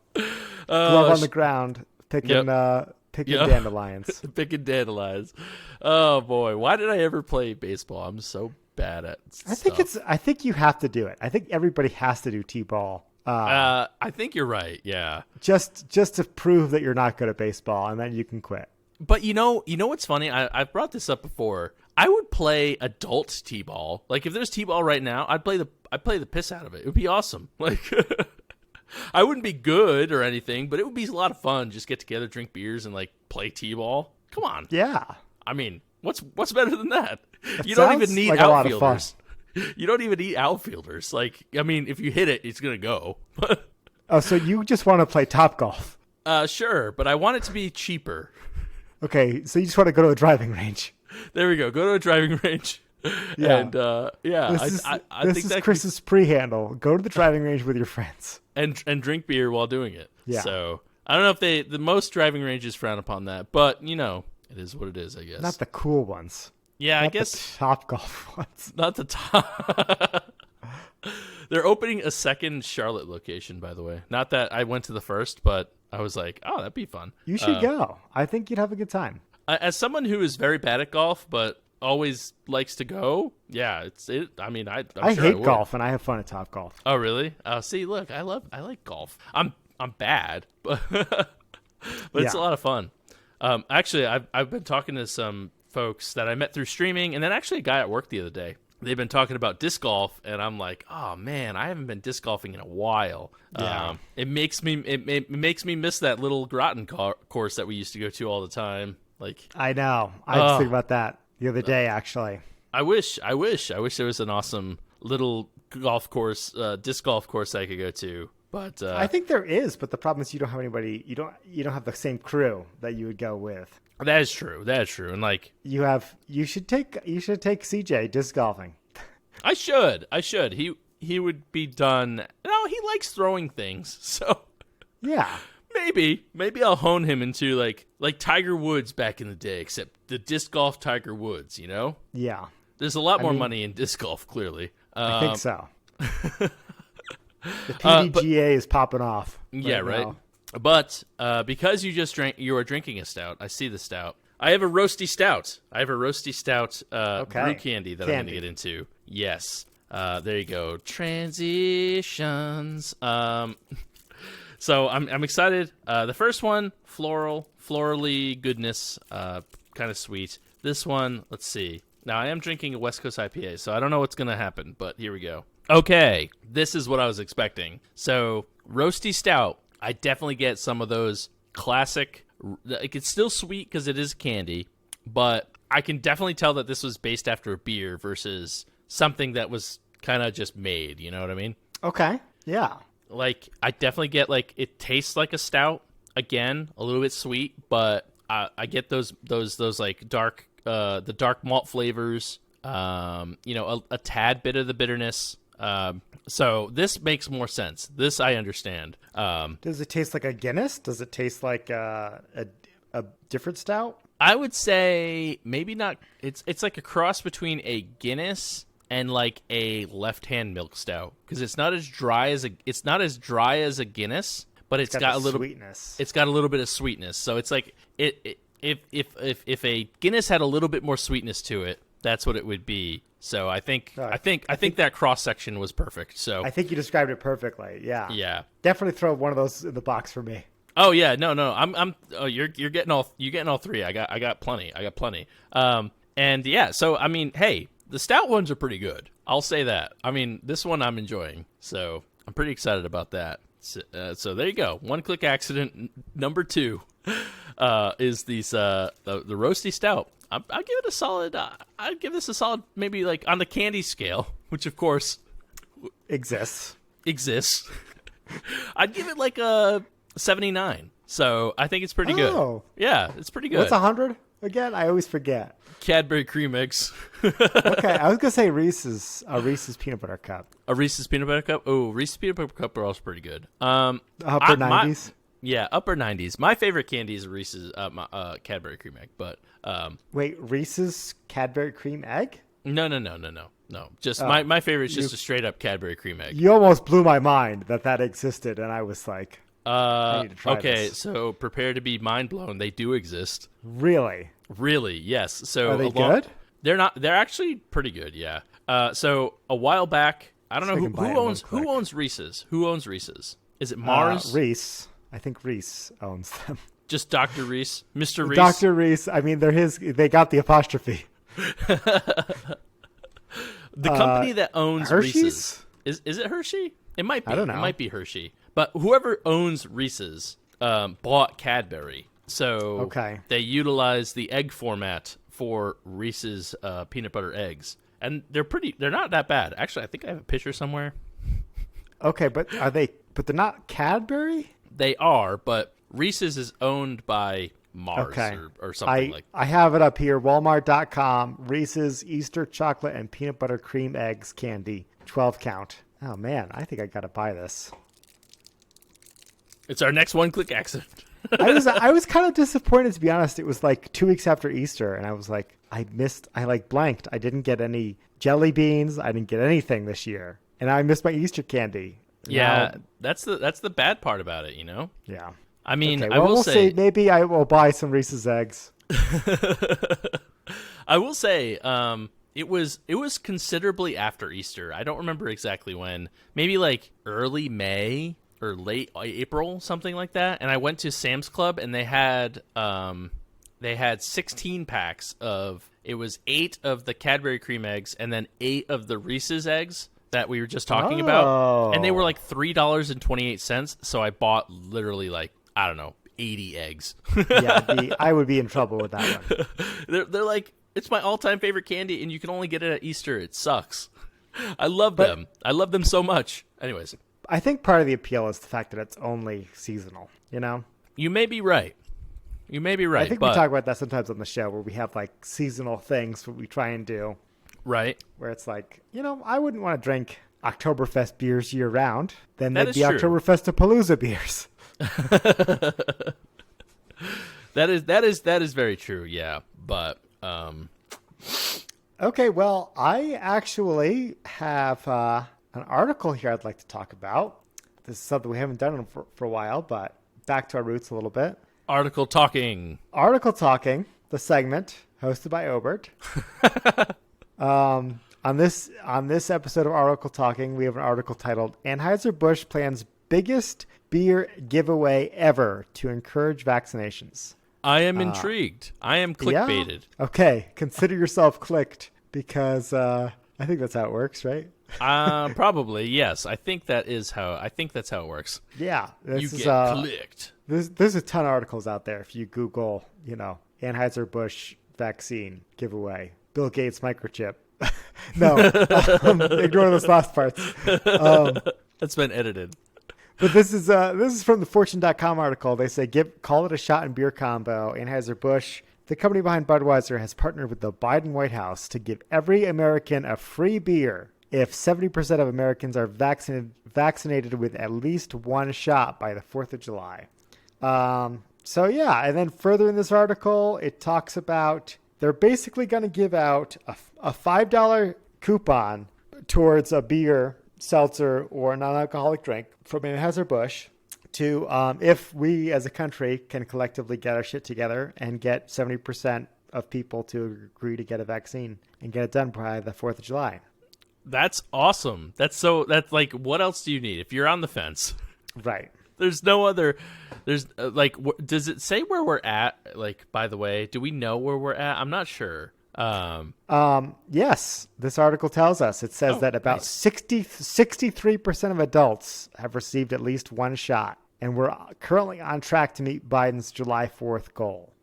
[SPEAKER 2] Glove on the ground, picking dandelions.
[SPEAKER 1] Picking dandelions. Oh boy, why did I ever play baseball? I'm so bad at stuff.
[SPEAKER 2] I think you have to do it. I think everybody has to do T-ball.
[SPEAKER 1] I think you're right. Yeah.
[SPEAKER 2] Just to prove that you're not good at baseball, and then you can quit.
[SPEAKER 1] But you know what's funny? I've brought this up before. I would play adult T-ball. Like if there's T-ball right now, I'd play the piss out of it. It would be awesome. Like I wouldn't be good or anything, but it would be a lot of fun. Just get together, drink beers, and like play T-ball. Come on.
[SPEAKER 2] Yeah.
[SPEAKER 1] I mean, what's better than that? You don't even need outfielders. You don't even need outfielders. Like, I mean, if you hit it, it's gonna go.
[SPEAKER 2] Oh, so you just want to play Topgolf?
[SPEAKER 1] Sure, but I want it to be cheaper.
[SPEAKER 2] Okay, so you just want to go to a driving range.
[SPEAKER 1] There we go. Go to a driving range.
[SPEAKER 2] Yeah.
[SPEAKER 1] And I think that's
[SPEAKER 2] Chris's pre-handle. Go to the driving range with your friends.
[SPEAKER 1] And drink beer while doing it.
[SPEAKER 2] Yeah.
[SPEAKER 1] So I don't know if the most driving ranges frown upon that, but it is what it is, I guess.
[SPEAKER 2] Not the cool ones.
[SPEAKER 1] Yeah,
[SPEAKER 2] Not
[SPEAKER 1] I guess
[SPEAKER 2] the Topgolf ones.
[SPEAKER 1] Not the top. They're opening a second Charlotte location, by the way. Not that I went to the first, but I was like, oh, that'd be fun.
[SPEAKER 2] You should go. I think you'd have a good time.
[SPEAKER 1] As someone who is very bad at golf, but always likes to go, yeah, I mean, I
[SPEAKER 2] hate golf, and I have fun at Topgolf.
[SPEAKER 1] Oh, really? See, look, I like golf. I'm bad, but it's a lot of fun. Actually, I've been talking to some folks that I met through streaming, and then actually a guy at work the other day. They've been talking about disc golf, and I'm like, oh man, I haven't been disc golfing in a while.
[SPEAKER 2] Yeah.
[SPEAKER 1] It makes me miss that little Groton course that we used to go to all the time. Like,
[SPEAKER 2] I know. I was thinking about that the other day, actually.
[SPEAKER 1] I wish there was an awesome little golf course, disc golf course I could go to. But
[SPEAKER 2] I think there is, but the problem is you don't have anybody. You don't have the same crew that you would go with.
[SPEAKER 1] That is true, and like
[SPEAKER 2] you should take CJ disc golfing.
[SPEAKER 1] I should. He would be done. No, he likes throwing things, so
[SPEAKER 2] yeah.
[SPEAKER 1] Maybe I'll hone him into like Tiger Woods back in the day, except the disc golf Tiger Woods.
[SPEAKER 2] Yeah.
[SPEAKER 1] There's a lot more money in disc golf, clearly.
[SPEAKER 2] I think so. The PDGA is popping off.
[SPEAKER 1] Yeah, right. Now. But because you are drinking a stout. I see the stout. I have a roasty stout. Brew candy that I'm going to get into. Yes. There you go. Transitions. So I'm excited. The first one, florally goodness, kind of sweet. This one, let's see. Now I am drinking a West Coast IPA, so I don't know what's going to happen, but here we go. Okay, this is what I was expecting. So roasty stout. I definitely get some of those classic. Like, it's still sweet because it is candy, but I can definitely tell that this was based after a beer versus something that was kind of just made. You know what I mean?
[SPEAKER 2] Okay. Yeah.
[SPEAKER 1] Like, I definitely get, like, it tastes like a stout. Again, a little bit sweet, but I get those like dark, the dark malt flavors. A tad bit of the bitterness. So this makes more sense. This I understand.
[SPEAKER 2] Does it taste like a Guinness? Does it taste like a different stout?
[SPEAKER 1] I would say maybe not. It's like a cross between a Guinness and like a left-hand milk stout, because it's not as dry as a Guinness, but it's got a little
[SPEAKER 2] sweetness.
[SPEAKER 1] It's got a little bit of sweetness. So it's like if a Guinness had a little bit more sweetness to it, that's what it would be. So I think that cross section was perfect. So
[SPEAKER 2] I think you described it perfectly. Yeah.
[SPEAKER 1] Yeah.
[SPEAKER 2] Definitely throw one of those in the box for me.
[SPEAKER 1] Oh yeah, no. You're getting all three. I got plenty. And yeah. So I mean, hey, the stout ones are pretty good. I'll say that. I mean, this one I'm enjoying. So I'm pretty excited about that. So there you go. One click accident number 2 is the roasty stout. I'll give it a solid. I'd give this a solid, maybe like on the candy scale, which of course
[SPEAKER 2] exists.
[SPEAKER 1] I'd give it like a 79. So I think it's pretty good. Yeah, it's pretty good.
[SPEAKER 2] What's 100 again? I always forget.
[SPEAKER 1] Cadbury cream eggs.
[SPEAKER 2] Okay, I was gonna say Reese's peanut butter cup.
[SPEAKER 1] A Reese's peanut butter cup. Oh, Reese's peanut butter cup are also pretty good.
[SPEAKER 2] Upper 90s.
[SPEAKER 1] Yeah, upper 90s. My favorite candy is Reese's Cadbury cream egg. But
[SPEAKER 2] wait, Reese's Cadbury cream egg?
[SPEAKER 1] No. Just my favorite is just a straight up Cadbury cream egg.
[SPEAKER 2] You almost blew my mind that existed, and I was like, I need to try
[SPEAKER 1] okay,
[SPEAKER 2] this.
[SPEAKER 1] so prepare to be mind blown. They do exist.
[SPEAKER 2] Really,
[SPEAKER 1] yes. So
[SPEAKER 2] are they good?
[SPEAKER 1] They're not. They're actually pretty good. Yeah. So a while back, I don't know who owns Reese's. Who owns Reese's? Is it Mars?
[SPEAKER 2] Reese. I think Reese owns them.
[SPEAKER 1] Just Dr. Reese, Mr. Reese.
[SPEAKER 2] Dr. Reese. I mean, they're his. They got the apostrophe.
[SPEAKER 1] The company that owns
[SPEAKER 2] Hershey's?
[SPEAKER 1] Reese's is it Hershey? It might be.
[SPEAKER 2] I don't know.
[SPEAKER 1] It might be Hershey. But whoever owns Reese's bought Cadbury, so they utilize the egg format for Reese's peanut butter eggs, and they're not that bad. Actually, I think I have a picture somewhere.
[SPEAKER 2] Okay, but are they? But they're not Cadbury.
[SPEAKER 1] They are, but Reese's is owned by Mars or something like that.
[SPEAKER 2] I have it up here. Walmart.com. Reese's Easter chocolate and peanut butter cream eggs candy, 12 count. Oh man, I think I gotta buy this.
[SPEAKER 1] It's our next one-click accident.
[SPEAKER 2] I was kind of disappointed, to be honest. It was like 2 weeks after Easter, and I was like, I blanked. I didn't get any jelly beans. I didn't get anything this year, and I missed my Easter candy.
[SPEAKER 1] Yeah, that's the bad part about it, you know?
[SPEAKER 2] Yeah.
[SPEAKER 1] I mean,
[SPEAKER 2] okay, well, we'll see. Maybe I will buy some Reese's eggs.
[SPEAKER 1] I will say, it was considerably after Easter. I don't remember exactly when. Maybe like early May or late April, something like that. And I went to Sam's Club, and they had 16 packs of. It was 8 of the Cadbury cream eggs, and then 8 of the Reese's eggs that we were just talking about, and they were like $3.28. So I bought literally like, I don't know, 80 eggs.
[SPEAKER 2] Yeah, I would be in trouble with that one.
[SPEAKER 1] They're like, it's my all-time favorite candy, and you can only get it at Easter. It sucks. I love them. I love them so much. Anyways,
[SPEAKER 2] I think part of the appeal is the fact that it's only seasonal. You know,
[SPEAKER 1] you may be right. I think
[SPEAKER 2] we talk about that sometimes on the show, where we have like seasonal things what we try and do.
[SPEAKER 1] Right.
[SPEAKER 2] Where it's like, I wouldn't want to drink Oktoberfest beers year round. Then
[SPEAKER 1] that
[SPEAKER 2] there'd be
[SPEAKER 1] true.
[SPEAKER 2] Oktoberfestapalooza beers.
[SPEAKER 1] That is very true. Yeah, but
[SPEAKER 2] okay. Well, I actually have an article here I'd like to talk about. This is something we haven't done for a while, but back to our roots a little bit.
[SPEAKER 1] Article talking,
[SPEAKER 2] the segment hosted by Obert. On this episode of Article Talking, we have an article titled Anheuser-Busch plans biggest beer giveaway ever to encourage vaccinations.
[SPEAKER 1] I am intrigued. I am clickbaited.
[SPEAKER 2] Yeah? Okay, consider yourself clicked, because I think that's how it works, right?
[SPEAKER 1] Probably, yes. I think that's how it works.
[SPEAKER 2] Yeah.
[SPEAKER 1] You get clicked.
[SPEAKER 2] There's a ton of articles out there. If you Google, Anheuser-Busch vaccine giveaway, Bill Gates microchip. No, ignore those last parts.
[SPEAKER 1] That's been edited.
[SPEAKER 2] But this is from the Fortune.com article. They say, call it a shot and beer combo. Anheuser-Busch, the company behind Budweiser, has partnered with the Biden White House to give every American a free beer if 70% of Americans are vaccinated with at least one shot by the 4th of July. So yeah, and then further in this article, it talks about they're basically going to give out a $5 coupon towards a beer, seltzer, or a non-alcoholic drink from Anheuser-Busch to, if we as a country can collectively get our shit together and get 70% of people to agree to get a vaccine and get it done by the 4th of July.
[SPEAKER 1] That's awesome. That's like, what else do you need if you're on the fence?
[SPEAKER 2] Right.
[SPEAKER 1] There's does it say where we're at? Like, by the way, do we know where we're at? I'm not sure.
[SPEAKER 2] Yes, this article tells us. It says that about 63% of adults have received at least one shot, and we're currently on track to meet Biden's July 4th goal,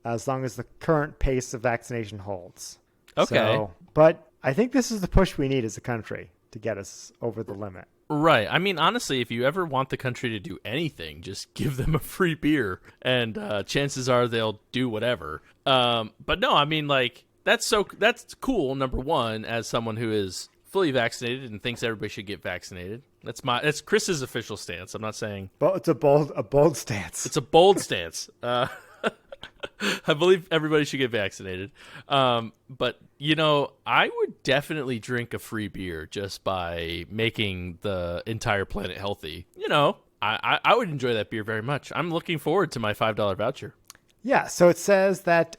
[SPEAKER 2] as long as the current pace of vaccination holds.
[SPEAKER 1] Okay.
[SPEAKER 2] So, but I think this is the push we need as a country to get us over the limit.
[SPEAKER 1] Right. I mean, honestly, if you ever want the country to do anything, just give them a free beer, and chances are they'll do whatever. But no, I mean, like, that's cool. Number one, as someone who is fully vaccinated and thinks everybody should get vaccinated. That's Chris's official stance. I'm not saying,
[SPEAKER 2] but it's a bold stance.
[SPEAKER 1] It's a bold stance. I believe everybody should get vaccinated. But, I would definitely drink a free beer just by making the entire planet healthy. I would enjoy that beer very much. I'm looking forward to my $5 voucher.
[SPEAKER 2] Yeah, so it says that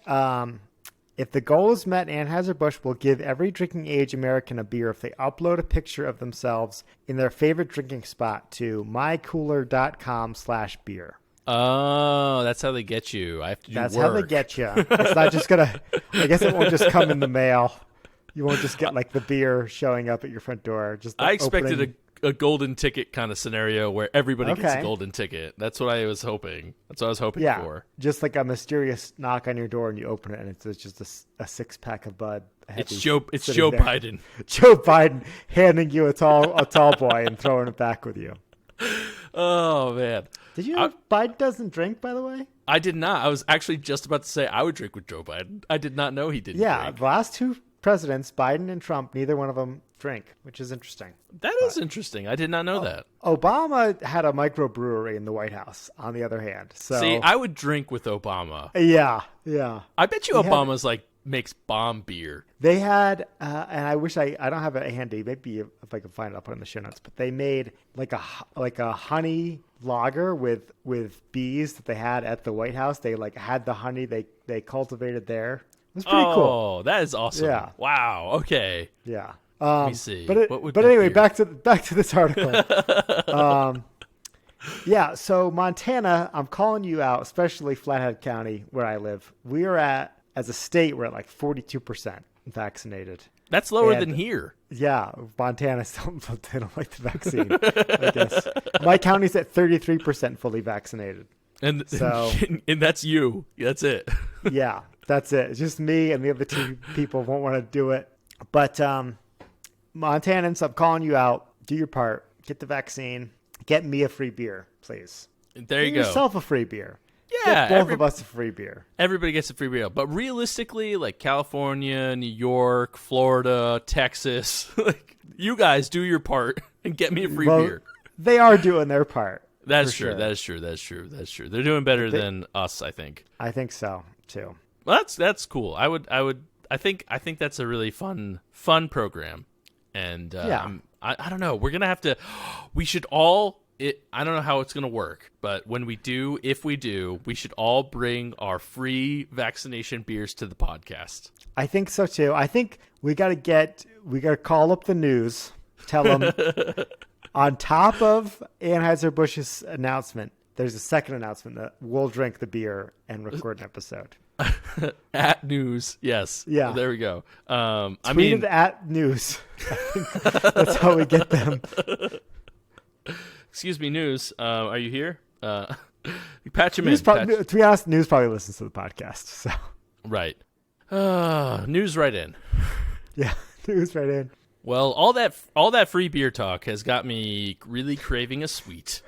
[SPEAKER 2] if the goal is met, Anheuser-Busch will give every drinking age American a beer if they upload a picture of themselves in their favorite drinking spot to mycooler.com/beer.
[SPEAKER 1] Oh, that's how they get you. I have to do
[SPEAKER 2] That's
[SPEAKER 1] work.
[SPEAKER 2] how they get you. It's not just I guess it won't just come in the mail. You won't just get like the beer showing up at your front door. Just
[SPEAKER 1] I expected a golden ticket kind of scenario where everybody gets a
[SPEAKER 2] Okay.
[SPEAKER 1] golden ticket. That's what I was hoping. That's what I was hoping
[SPEAKER 2] Yeah,
[SPEAKER 1] for.
[SPEAKER 2] just like a mysterious knock on your door and you open it and it's just a 6-pack of Bud.
[SPEAKER 1] It's
[SPEAKER 2] Heavy
[SPEAKER 1] Joe
[SPEAKER 2] sitting there.
[SPEAKER 1] Biden.
[SPEAKER 2] Joe Biden handing you a tall boy and throwing it back with you.
[SPEAKER 1] Oh, man.
[SPEAKER 2] Did you know Biden doesn't drink, by the way?
[SPEAKER 1] I did not. I was actually just about to say I would drink with Joe Biden. I did not know he didn't
[SPEAKER 2] Yeah,
[SPEAKER 1] drink.
[SPEAKER 2] the last two presidents, Biden and Trump, neither one of them drink, which is interesting.
[SPEAKER 1] That is interesting. I did not know that.
[SPEAKER 2] Obama had a microbrewery in the White House, on the other hand. So
[SPEAKER 1] See, I would drink with Obama.
[SPEAKER 2] yeah.
[SPEAKER 1] I bet you Obama's makes bomb beer.
[SPEAKER 2] They had, and I wish I don't have it handy. Maybe if I can find it, I'll put it in the show notes. But they made like a honey lager with bees that they had at the White House. They had the honey they cultivated there. It was pretty cool.
[SPEAKER 1] Oh, that is awesome.
[SPEAKER 2] Yeah.
[SPEAKER 1] Wow. Okay.
[SPEAKER 2] Yeah.
[SPEAKER 1] Let me see.
[SPEAKER 2] But anyway, back to this article. Yeah. So Montana, I'm calling you out, especially Flathead County, where I live. We are as a state, we're at like 42% vaccinated.
[SPEAKER 1] That's lower than here.
[SPEAKER 2] Yeah, Montana they don't like the vaccine, I guess. My county's at 33% fully vaccinated.
[SPEAKER 1] And
[SPEAKER 2] So-
[SPEAKER 1] and that's you. That's it.
[SPEAKER 2] Yeah, that's it. It's just me and the other two people won't want to do it. But Montanans, I'm calling you out. Do your part. Get the vaccine. Get me a free beer, please.
[SPEAKER 1] There you
[SPEAKER 2] Get
[SPEAKER 1] go.
[SPEAKER 2] yourself a free beer.
[SPEAKER 1] Yeah,
[SPEAKER 2] Get both of us a free beer.
[SPEAKER 1] everybody gets a free beer. But realistically, like California, New York, Florida, Texas, like you guys do your part and get me a free beer.
[SPEAKER 2] They are doing their part.
[SPEAKER 1] That's
[SPEAKER 2] for
[SPEAKER 1] true.
[SPEAKER 2] sure.
[SPEAKER 1] That is true. That's true. That's true. They're doing better than us, I think.
[SPEAKER 2] I think so too.
[SPEAKER 1] Well, that's cool. I think that's a really fun program. And
[SPEAKER 2] Yeah.
[SPEAKER 1] I don't know. We're gonna have to. We should all. I don't know how it's gonna work, but if we do, we should all bring our free vaccination beers to the podcast.
[SPEAKER 2] I think so too. I think we got to call up the news, tell them on top of Anheuser-Busch's announcement, there's a second announcement that we'll drink the beer and record an episode.
[SPEAKER 1] At news, yes.
[SPEAKER 2] Yeah.
[SPEAKER 1] There we go. I
[SPEAKER 2] Tweet
[SPEAKER 1] mean,
[SPEAKER 2] it at news. I think that's how we get them.
[SPEAKER 1] excuse me, news. Are you here? Patch him
[SPEAKER 2] News
[SPEAKER 1] in.
[SPEAKER 2] to be honest, news probably listens to the podcast. So
[SPEAKER 1] Right. News right in.
[SPEAKER 2] yeah, Who's right in?
[SPEAKER 1] Well, all that free beer talk has got me really craving a sweet.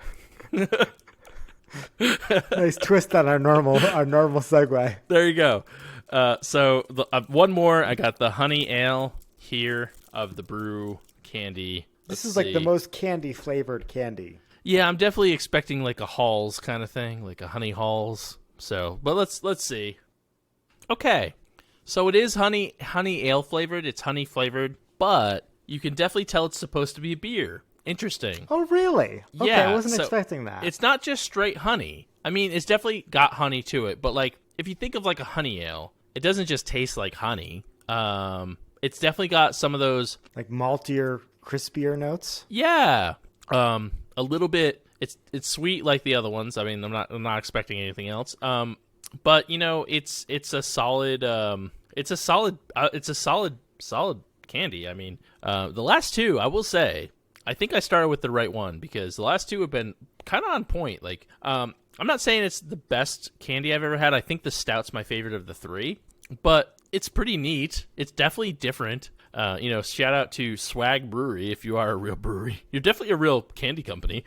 [SPEAKER 2] Nice twist on our normal segue.
[SPEAKER 1] There you go. So one more. I got the honey ale here of the brew candy.
[SPEAKER 2] This is like the most candy flavored candy.
[SPEAKER 1] Yeah, I'm definitely expecting like a Halls kind of thing, like a honey Halls. So, but let's see. Okay, so it is honey ale flavored. It's honey flavored, but you can definitely tell it's supposed to be a beer. Interesting.
[SPEAKER 2] Oh, really? Okay,
[SPEAKER 1] Yeah,
[SPEAKER 2] I wasn't
[SPEAKER 1] so
[SPEAKER 2] expecting that.
[SPEAKER 1] It's not just straight honey. I mean, it's definitely got honey to it, but like if you think of like a honey ale, it doesn't just taste like honey. It's definitely got some of those
[SPEAKER 2] like maltier, crispier notes.
[SPEAKER 1] Yeah. A little bit. It's sweet like the other ones. I mean, I'm not expecting anything else. But you know, it's a solid solid candy. I mean, the last two, I will say, I think I started with the right one because the last two have been kind of on point. Like, I'm not saying it's the best candy I've ever had. I think the stout's my favorite of the three, but it's pretty neat. It's definitely different. Shout out to Swag Brewery if you are a real brewery. You're definitely a real candy company.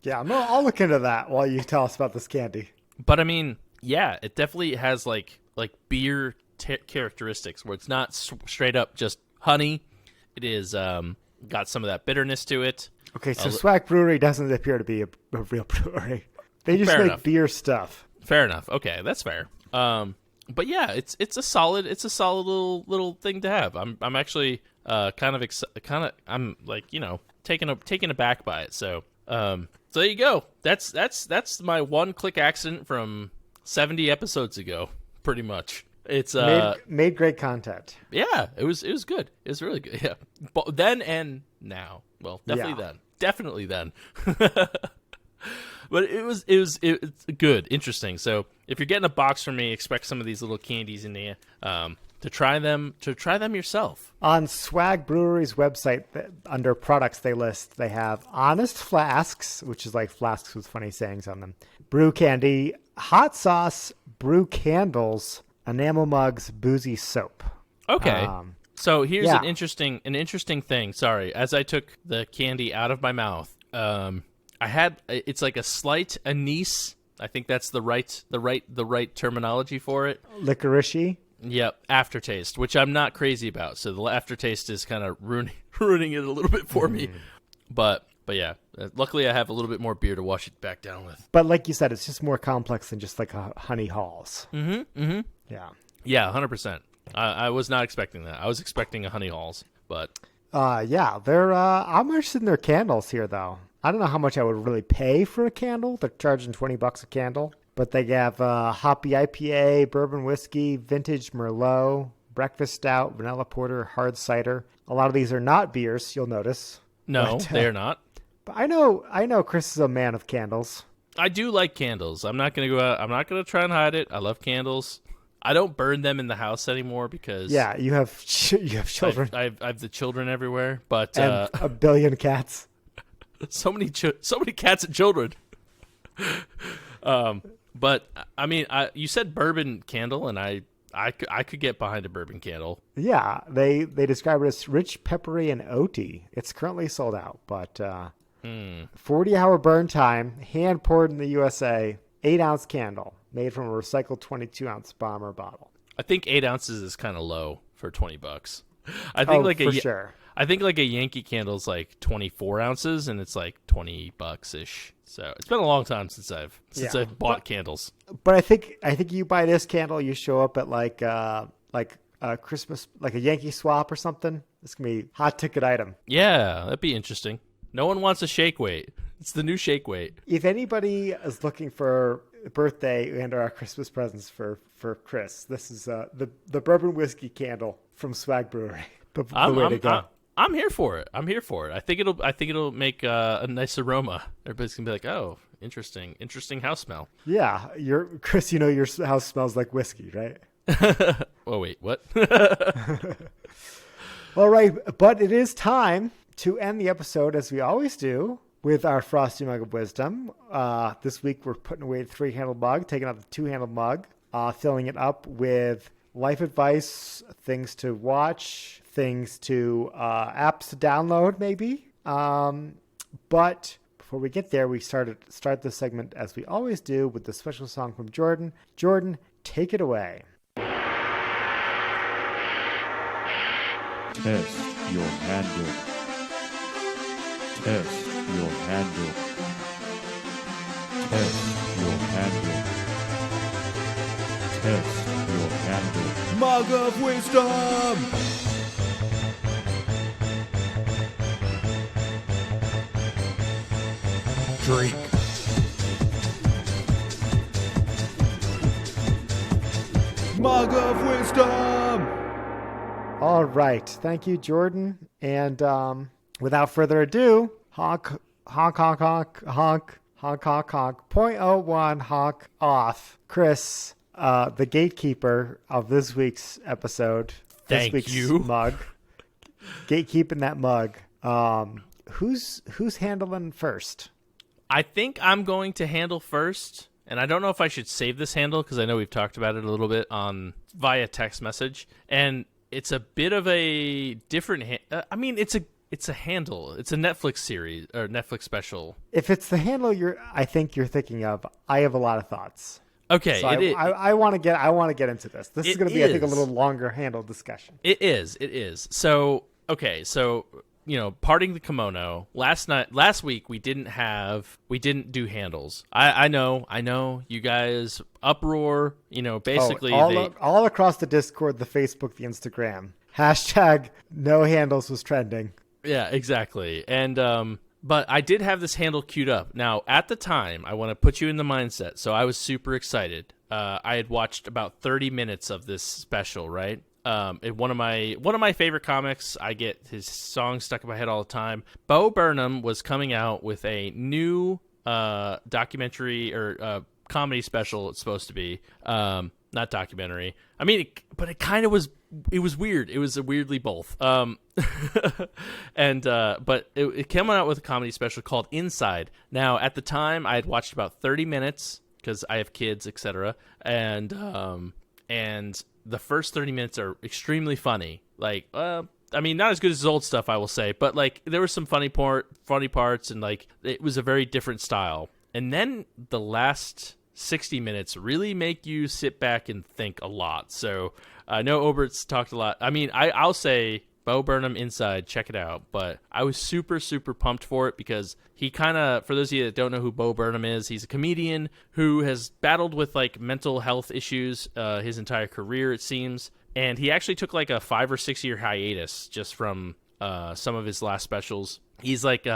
[SPEAKER 2] Yeah, I'll look into that while you tell us about this candy.
[SPEAKER 1] But I mean, yeah, it definitely has like beer characteristics where it's not straight up just honey. It is got some of that bitterness to it.
[SPEAKER 2] Okay, so Swag Brewery doesn't appear to be a real brewery. They just
[SPEAKER 1] Fair
[SPEAKER 2] make
[SPEAKER 1] enough.
[SPEAKER 2] beer stuff.
[SPEAKER 1] Fair enough. Okay, that's fair. But yeah, it's a solid little thing to have. I'm actually I'm like, taken aback by it. So there you go. That's my one click accident from 70 episodes ago, pretty much. It's
[SPEAKER 2] made great content.
[SPEAKER 1] Yeah, it was good. It was really good. Yeah, but then and now. Well, definitely then. But it's good, interesting. So if you're getting a box from me, expect some of these little candies in there to try them yourself.
[SPEAKER 2] On Swag Brewery's website, under products they have Honest Flasks, which is like flasks with funny sayings on them, brew candy, hot sauce, brew candles, enamel mugs, boozy soap.
[SPEAKER 1] Okay. So here's an interesting thing. Sorry, as I took the candy out of my mouth, it's like a slight anise. I think that's the right terminology for it.
[SPEAKER 2] Licorice.
[SPEAKER 1] Yep, aftertaste, which I'm not crazy about. So the aftertaste is kind of ruining it a little bit for me. But yeah, luckily I have a little bit more beer to wash it back down with.
[SPEAKER 2] But like you said, it's just more complex than just like a honey Halls.
[SPEAKER 1] Mm-hmm.
[SPEAKER 2] Yeah.
[SPEAKER 1] Yeah, 100%. I was not expecting that. I was expecting a honey Halls, but
[SPEAKER 2] yeah, they're I'm interested in their candles here though. I don't know how much I would really pay for a candle. They're charging $20 a candle, but they have hoppy IPA, bourbon whiskey, vintage Merlot, breakfast stout, vanilla porter, hard cider. A lot of these are not beers, you'll notice.
[SPEAKER 1] No, they're not.
[SPEAKER 2] But I know Chris is a man of candles.
[SPEAKER 1] I do like candles. I'm not going to go out. I'm not going to try and hide it. I love candles. I don't burn them in the house anymore because
[SPEAKER 2] you have children.
[SPEAKER 1] I have the children everywhere, but
[SPEAKER 2] and a billion cats.
[SPEAKER 1] so many cats and children. But I mean, you said bourbon candle, and I could get behind a bourbon candle.
[SPEAKER 2] Yeah, they describe it as rich, peppery, and oaty. It's currently sold out, but 40-hour burn time, hand poured in the USA, 8-ounce candle made from a recycled 22-ounce bomber bottle.
[SPEAKER 1] I think 8 ounces is kind of low for $20. I think
[SPEAKER 2] sure.
[SPEAKER 1] I think like a Yankee candle is like 24 ounces, and it's like $20 ish. So it's been a long time since I've bought candles.
[SPEAKER 2] But I think you buy this candle, you show up at like a Christmas, like a Yankee swap or something. It's gonna be a hot ticket item.
[SPEAKER 1] Yeah, that'd be interesting. No one wants a shake weight. It's the new shake weight.
[SPEAKER 2] If anybody is looking for birthday and or Christmas presents for Chris, this is the bourbon whiskey candle from Swag Brewery. The way to go.
[SPEAKER 1] I'm here for it. I think it'll make a nice aroma. Everybody's gonna be like, "Oh, interesting house smell."
[SPEAKER 2] Yeah, Chris. You know your house smells like whiskey, right?
[SPEAKER 1] Oh wait, what?
[SPEAKER 2] All right, but it is time to end the episode as we always do with our Frosty Mug of Wisdom. This week we're putting away the 3-handled mug, taking out the 2-handled mug, filling it up with life advice, things to watch, things to apps to download, maybe. But before we get there, we start this segment as we always do with the special song from Jordan. Jordan, take it away.
[SPEAKER 5] Test your handle. Test your handle. Test your handle. Test your handle. Mug of wisdom! Drink. Mug of wisdom!
[SPEAKER 2] All right. Thank you, Jordan. And without further ado, honk, honk, honk, honk, honk, honk, honk, honk, .01 honk off. Chris, the gatekeeper of this week's episode.
[SPEAKER 1] Thank
[SPEAKER 2] this week's
[SPEAKER 1] you.
[SPEAKER 2] Mug. Gatekeeping that mug. Who's handling first?
[SPEAKER 1] I think I'm going to handle first, and I don't know if I should save this handle because I know we've talked about it a little bit via text message, and it's a bit of a different. It's a handle. It's a Netflix series or Netflix special.
[SPEAKER 2] If it's the handle I think you're thinking of, I have a lot of thoughts.
[SPEAKER 1] Okay,
[SPEAKER 2] so I want to get into this. This is going to be, I think, a little longer handle discussion.
[SPEAKER 1] It is. So parting the kimono. Last week we didn't do handles. I know you guys uproar, basically
[SPEAKER 2] all across the Discord, the Facebook, the Instagram. Hashtag no handles was trending.
[SPEAKER 1] Yeah, exactly. And but I did have this handle queued up. Now, at the time, I want to put you in the mindset. So I was super excited. I had watched about 30 minutes of this special, right? One of my favorite comics. I get his songs stuck in my head all the time. Bo Burnham was coming out with a new documentary or comedy special. It's supposed to be not documentary. I mean, but it kind of was. It was weird. It was weirdly both. But it came out with a comedy special called Inside. Now, at the time, I had watched about 30 minutes because I have kids, etc. And the first 30 minutes are extremely funny. Like, not as good as his old stuff, I will say, but like there were some funny parts, and like it was a very different style. And then the last 60 minutes really make you sit back and think a lot. So I know Obert's talked a lot. I mean, I'll say Bo Burnham Inside, check it out. But I was super, super pumped for it because he kind of, for those of you that don't know who Bo Burnham is, he's a comedian who has battled with like mental health issues his entire career, it seems. And he actually took like a 5 or 6 year hiatus just from some of his last specials. He's like,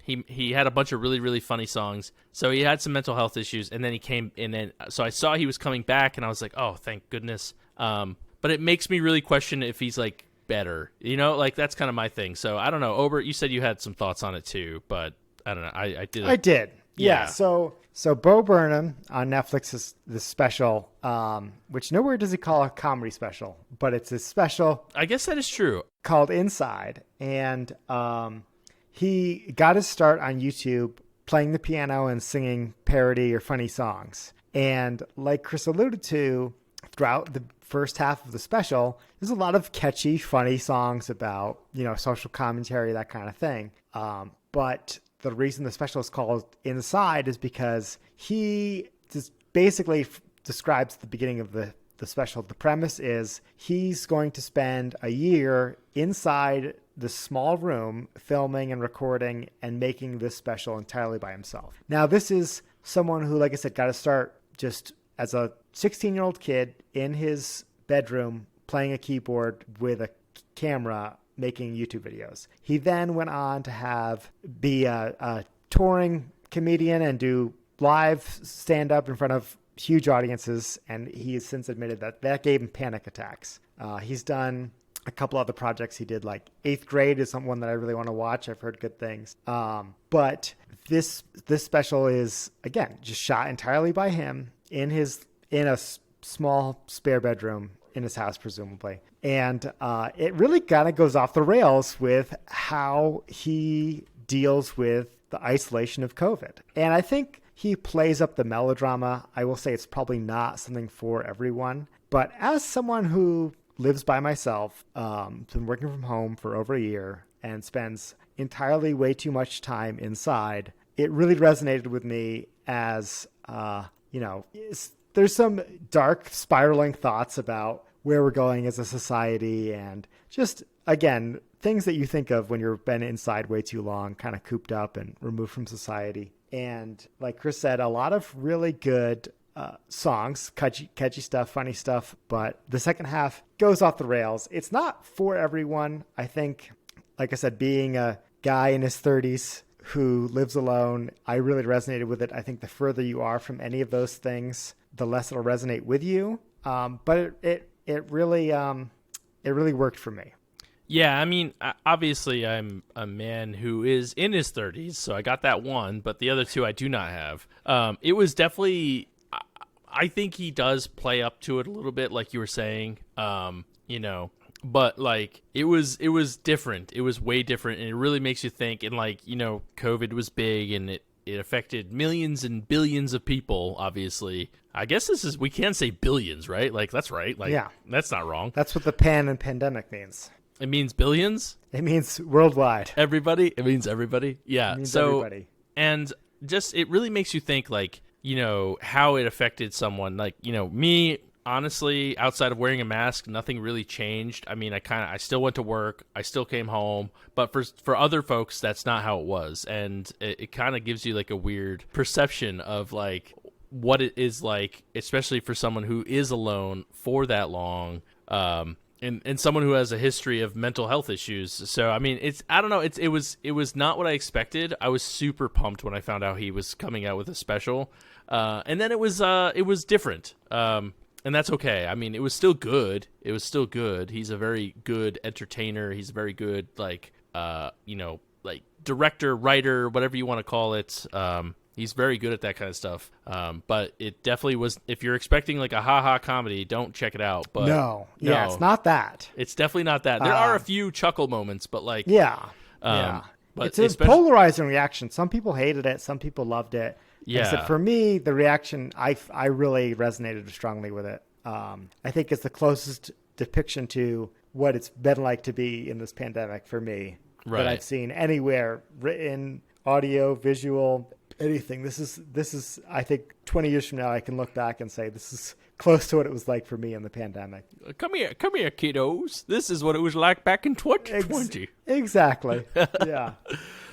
[SPEAKER 1] he had a bunch of really, really funny songs. So he had some mental health issues, and then he came in, and so I saw he was coming back, and I was like, oh, thank goodness. But it makes me really question if he's like better, like that's kind of my thing. So I don't know. Obert, you said you had some thoughts on it too, but I don't know. I did.
[SPEAKER 2] Yeah. So Bo Burnham on Netflix is this special, which nowhere does he call a comedy special, but it's a special.
[SPEAKER 1] I guess that is true.
[SPEAKER 2] Called Inside, and he got his start on YouTube playing the piano and singing parody or funny songs. And like Chris alluded to, throughout the first half of the special, there's a lot of catchy, funny songs about, social commentary, that kind of thing. But the reason the special is called Inside is because he just basically describes the beginning of the special. The premise is he's going to spend a year inside this small room filming and recording and making this special entirely by himself. Now, this is someone who, like I said, got to start just as a 16-year-old kid in his bedroom playing a keyboard with a camera making YouTube videos. He then went on to be a touring comedian and do live stand-up in front of huge audiences, and he has since admitted that gave him panic attacks. He's done a couple other projects. He did like 8th Grade is one that I really want to watch. I've heard good things. But this special is, again, just shot entirely by him in a small spare bedroom in his house, presumably. And it really kind of goes off the rails with how he deals with the isolation of COVID. And I think he plays up the melodrama. I will say it's probably not something for everyone. But as someone who lives by myself, been working from home for over a year and spends entirely way too much time inside, it really resonated with me as, there's some dark spiraling thoughts about where we're going as a society and just, again, things that you think of when you've been inside way too long, kind of cooped up and removed from society. And like Chris said, a lot of really good songs, catchy stuff, funny stuff, but the second half goes off the rails. It's not for everyone. I think, like I said, being a guy in his 30s who lives alone, I really resonated with it. I think the further you are from any of those things, the less it'll resonate with you. But it really worked for me.
[SPEAKER 1] Yeah, I mean, obviously I'm a man who is in his 30s, so I got that one, but the other two I do not have. It was definitely, I think he does play up to it a little bit, like you were saying, but like it was different. It was way different, and it really makes you think. And like, COVID was big, and it affected millions and billions of people, obviously. I guess we can say billions, right? Like, that's right. Like, yeah, that's not wrong.
[SPEAKER 2] That's what the pan and pandemic means.
[SPEAKER 1] It means billions?
[SPEAKER 2] It means worldwide.
[SPEAKER 1] Everybody? It means everybody? Yeah.
[SPEAKER 2] It means everybody.
[SPEAKER 1] And just, it really makes you think, like, how it affected someone. Like, me, honestly, outside of wearing a mask, nothing really changed. I mean, I still went to work. I still came home. But for other folks, that's not how it was. And it kind of gives you, like, a weird perception of, like, what it is like, especially for someone who is alone for that long. And someone who has a history of mental health issues. So, I mean, I don't know. It was not what I expected. I was super pumped when I found out he was coming out with a special. And then it was different. And that's okay. I mean, it was still good. He's a very good entertainer. He's a very good, like, like director, writer, whatever you want to call it. He's very good at that kind of stuff. But it definitely was, if you're expecting like a ha-ha comedy, don't check it out. But
[SPEAKER 2] no, it's not that.
[SPEAKER 1] It's definitely not that. There are a few chuckle moments, but like...
[SPEAKER 2] But it's a polarizing reaction. Some people hated it. Some people loved it.
[SPEAKER 1] Yeah.
[SPEAKER 2] Except for me, the reaction, I really resonated strongly with it. I think it's the closest depiction to what it's been like to be in this pandemic for me that I've seen anywhere, written, audio, visual, anything. This is I think 20 years from now I can look back and say this is close to what it was like for me in the pandemic.
[SPEAKER 1] Come here, kiddos. This is what it was like back in 2020.
[SPEAKER 2] Exactly. Yeah.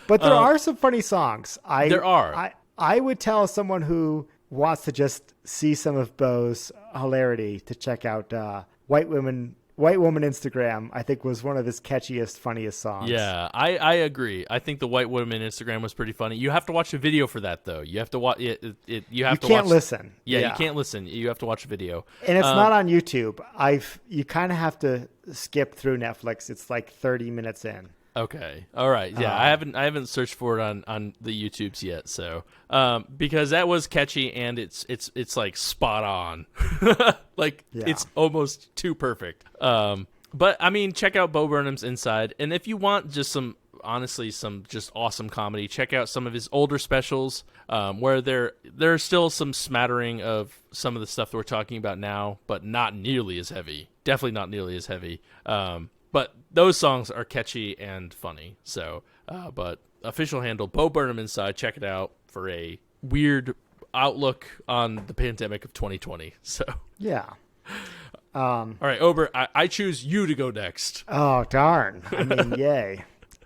[SPEAKER 2] But there are some funny songs.
[SPEAKER 1] There are.
[SPEAKER 2] I would tell someone who wants to just see some of Bo's hilarity to check out White Woman Instagram. I think was one of his catchiest, funniest songs.
[SPEAKER 1] Yeah, I agree. I think the White Woman Instagram was pretty funny. You have to watch a video for that though. You have to watch it. You can't
[SPEAKER 2] listen.
[SPEAKER 1] Yeah, you can't listen. You have to watch a video.
[SPEAKER 2] And it's not on YouTube. You kind of have to skip through Netflix. It's like 30 minutes in.
[SPEAKER 1] Okay. All right. Yeah, I haven't searched for it on the YouTubes yet. So, because that was catchy and it's like spot on, It's almost too perfect. But I mean, check out Bo Burnham's Inside, and if you want just some just awesome comedy, check out some of his older specials, where there's still some smattering of some of the stuff that we're talking about now, but not nearly as heavy. Definitely not nearly as heavy. But those songs are catchy and funny. So, but official handle, Bo Burnham Inside. Check it out for a weird outlook on the pandemic of 2020. So,
[SPEAKER 2] yeah.
[SPEAKER 1] All right, Obert, I choose you to go next.
[SPEAKER 2] Oh, darn. I mean, yay.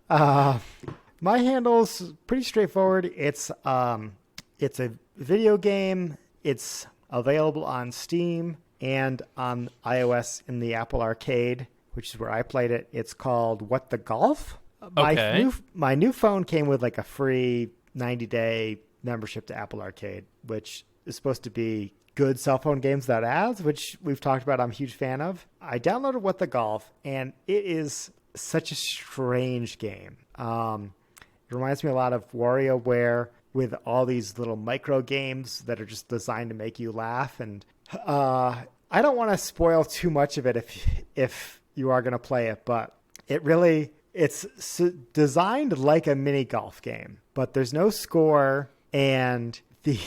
[SPEAKER 2] My handle's pretty straightforward. It's a video game. It's available on Steam and on iOS in the Apple Arcade, which is where I played it. It's called What the Golf? My new phone came with like a free 90-day membership to Apple Arcade, which is supposed to be good cell phone games without ads, which we've talked about. I'm a huge fan of. I downloaded What the Golf, and it is such a strange game. It reminds me a lot of WarioWare with all these little micro games that are just designed to make you laugh. And I don't want to spoil too much of it if you are going to play it, but it's designed like a mini golf game, but there's no score and the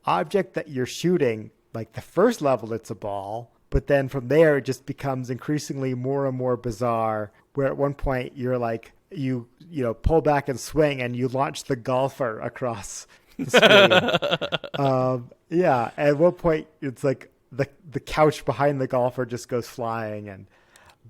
[SPEAKER 2] object that you're shooting, like the first level, it's a ball, but then from there it just becomes increasingly more and more bizarre. Where at one point you're like, you pull back and swing, and you launch the golfer across the screen. Yeah, at one point it's like the couch behind the golfer just goes flying, and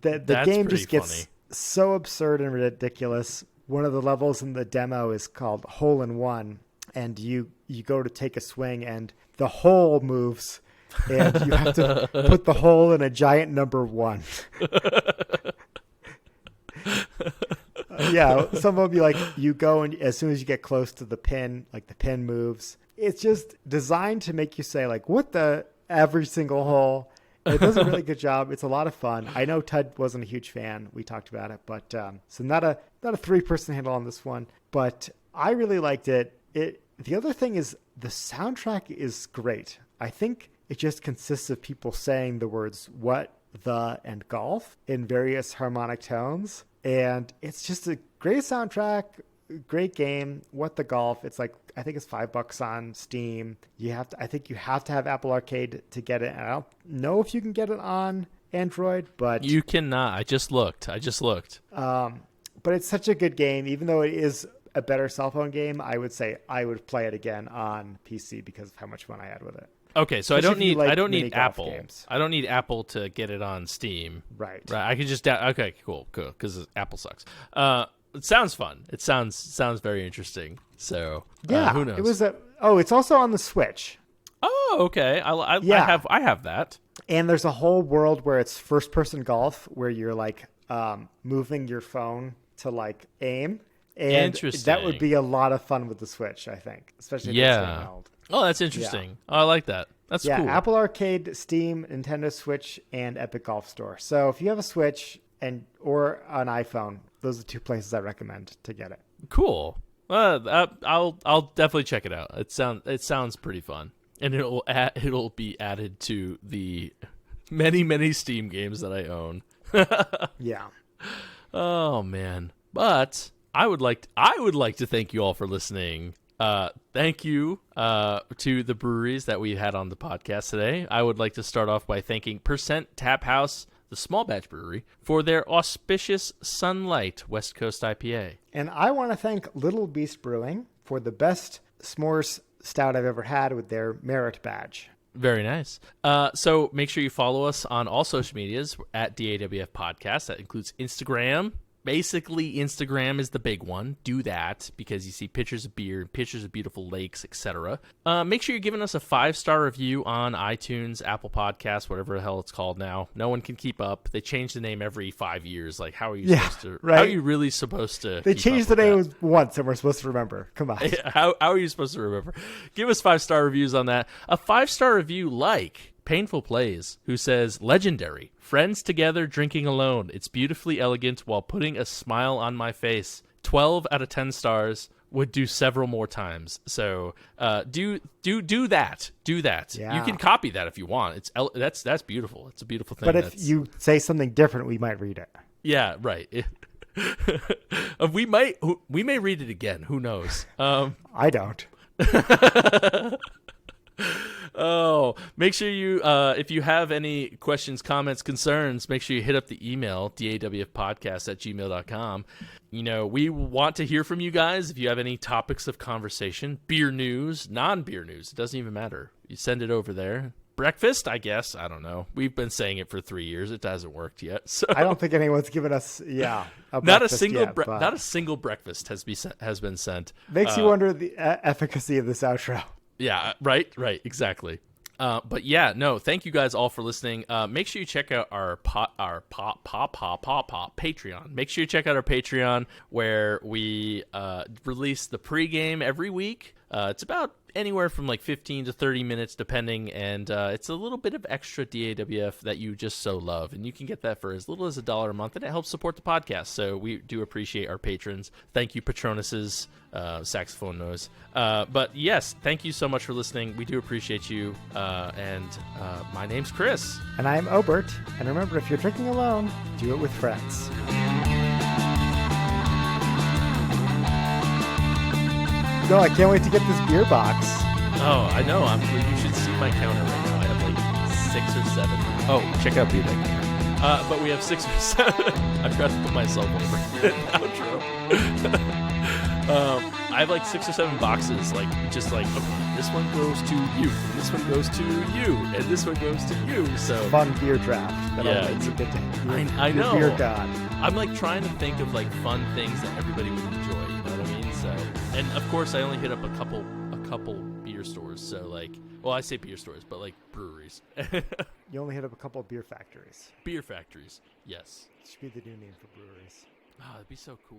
[SPEAKER 2] the game just gets so absurd and ridiculous. One of the levels in the demo is called Hole in One, and you go to take a swing, and the hole moves, and you have to put the hole in a giant number 1. Yeah, some of them, like, you go, and as soon as you get close to the pin, like, the pin moves. It's just designed to make you say, like, what the, every single hole. It does a really good job. It's a lot of fun. I know Tud wasn't a huge fan. We talked about it, but so not a 3-person handle on this one, but I really liked it. The other thing is the soundtrack is great. I think it just consists of people saying the words "what," "the," and "golf" in various harmonic tones. And it's just a great soundtrack, great game. What the Golf? It's like, I think it's $5 on Steam. I think you have to have Apple Arcade to get it. And I don't know if you can get it on Android, but
[SPEAKER 1] you cannot. I just looked.
[SPEAKER 2] But it's such a good game, even though it is a better cell phone game. I would say I would play it again on PC because of how much fun I had with it.
[SPEAKER 1] Okay, so I don't need Apple.
[SPEAKER 2] Games.
[SPEAKER 1] I don't need Apple to get it on Steam.
[SPEAKER 2] Right.
[SPEAKER 1] I can just okay, cool, because Apple sucks. It sounds fun. It sounds very interesting. So
[SPEAKER 2] yeah,
[SPEAKER 1] who knows?
[SPEAKER 2] It was it's also on the Switch.
[SPEAKER 1] Oh, okay. I have that.
[SPEAKER 2] And there's a whole world where it's first person golf, where you're like moving your phone to like aim. And
[SPEAKER 1] interesting.
[SPEAKER 2] That would be a lot of fun with the Switch, I think, especially if it's handheld.
[SPEAKER 1] Oh, that's interesting. Yeah. Oh, I like that. That's cool.
[SPEAKER 2] Yeah, Apple Arcade, Steam, Nintendo Switch, and Epic Golf Store. So if you have a Switch or an iPhone, those are 2 places I recommend to get it.
[SPEAKER 1] Cool. I'll definitely check it out. It sounds pretty fun, and it'll be added to the many Steam games that I own.
[SPEAKER 2] Yeah.
[SPEAKER 1] Oh man. But I would like to thank you all for listening. Thank you to the breweries that we had on the podcast today. I would like to start off by thanking Percent Tap House, the small batch brewery, for their auspicious Sunlight West Coast IPA.
[SPEAKER 2] And I want to thank Little Beast Brewing for the best s'mores stout I've ever had with their merit badge.
[SPEAKER 1] Very nice. So make sure you follow us on all social medias at DAWF Podcast. That includes Instagram. Basically, Instagram is the big one. Do that because you see pictures of beer, pictures of beautiful lakes, etc. Make sure you're giving us a 5-star review on iTunes, Apple Podcasts, whatever the hell it's called now. No one can keep up. They change the name every 5 years. Like, how are you supposed to? Right? How are you really supposed to?
[SPEAKER 2] They changed the name once, and we're supposed to remember. Come on.
[SPEAKER 1] How are you supposed to remember? Give us 5-star reviews on that. A 5-star review like Painful Plays, who says, legendary. Friends together, drinking alone. It's beautifully elegant while putting a smile on my face. 12 out of 10 stars. Would do several more times. So do that. Do that.
[SPEAKER 2] Yeah.
[SPEAKER 1] You can copy that if you want. That's beautiful. It's a beautiful thing.
[SPEAKER 2] But if you say something different, we might read it.
[SPEAKER 1] Yeah, right. We may read it again. Who knows?
[SPEAKER 2] I don't.
[SPEAKER 1] Oh, make sure you, if you have any questions, comments, concerns, make sure you hit up the email, dawfpodcast@gmail.com. You know, we want to hear from you guys. If you have any topics of conversation, beer news, non-beer news, it doesn't even matter. You send it over there. Breakfast, I guess. I don't know. We've been saying it for 3 years. It hasn't worked yet. So
[SPEAKER 2] I don't think anyone's given us,
[SPEAKER 1] not a single breakfast has been sent.
[SPEAKER 2] Makes you wonder the efficacy of this outro.
[SPEAKER 1] Yeah, right, exactly. But yeah, no, thank you guys all for listening. Make sure you check out our Patreon. Make sure you check out our Patreon where we release the pregame every week. It's about anywhere from like 15 to 30 minutes depending, and it's a little bit of extra DAWF that you just so love, and you can get that for as little as $1 a month, and it helps support the podcast. So we do appreciate our patrons. Thank you, Patronuses. Saxophone noise. But yes, thank you so much for listening. We do appreciate you. And my name's Chris.
[SPEAKER 2] And I'm Obert. And remember, if you're drinking alone, do it with friends. No, I can't wait to get this beer box.
[SPEAKER 1] Oh, I know. You should see my counter right now. I have like 6 or 7. Oh, check out beer making. But we have 6 or 7. I've got to put myself over in outro. I have like 6 or 7 boxes, like just like, okay, this one goes to you, and this one goes to you, and this one goes to you. So
[SPEAKER 2] Fun beer draft.
[SPEAKER 1] Yeah,
[SPEAKER 2] It's a good day.
[SPEAKER 1] I know.
[SPEAKER 2] Beer god.
[SPEAKER 1] I'm like trying to think of like fun things that everybody would enjoy. You know what I mean? So, and of course, I only hit up a couple beer stores. So like, well, I say beer stores, but like breweries.
[SPEAKER 2] You only hit up a couple of beer factories.
[SPEAKER 1] Beer factories. Yes.
[SPEAKER 2] Should be the new name for breweries.
[SPEAKER 1] Oh, that'd be so cool.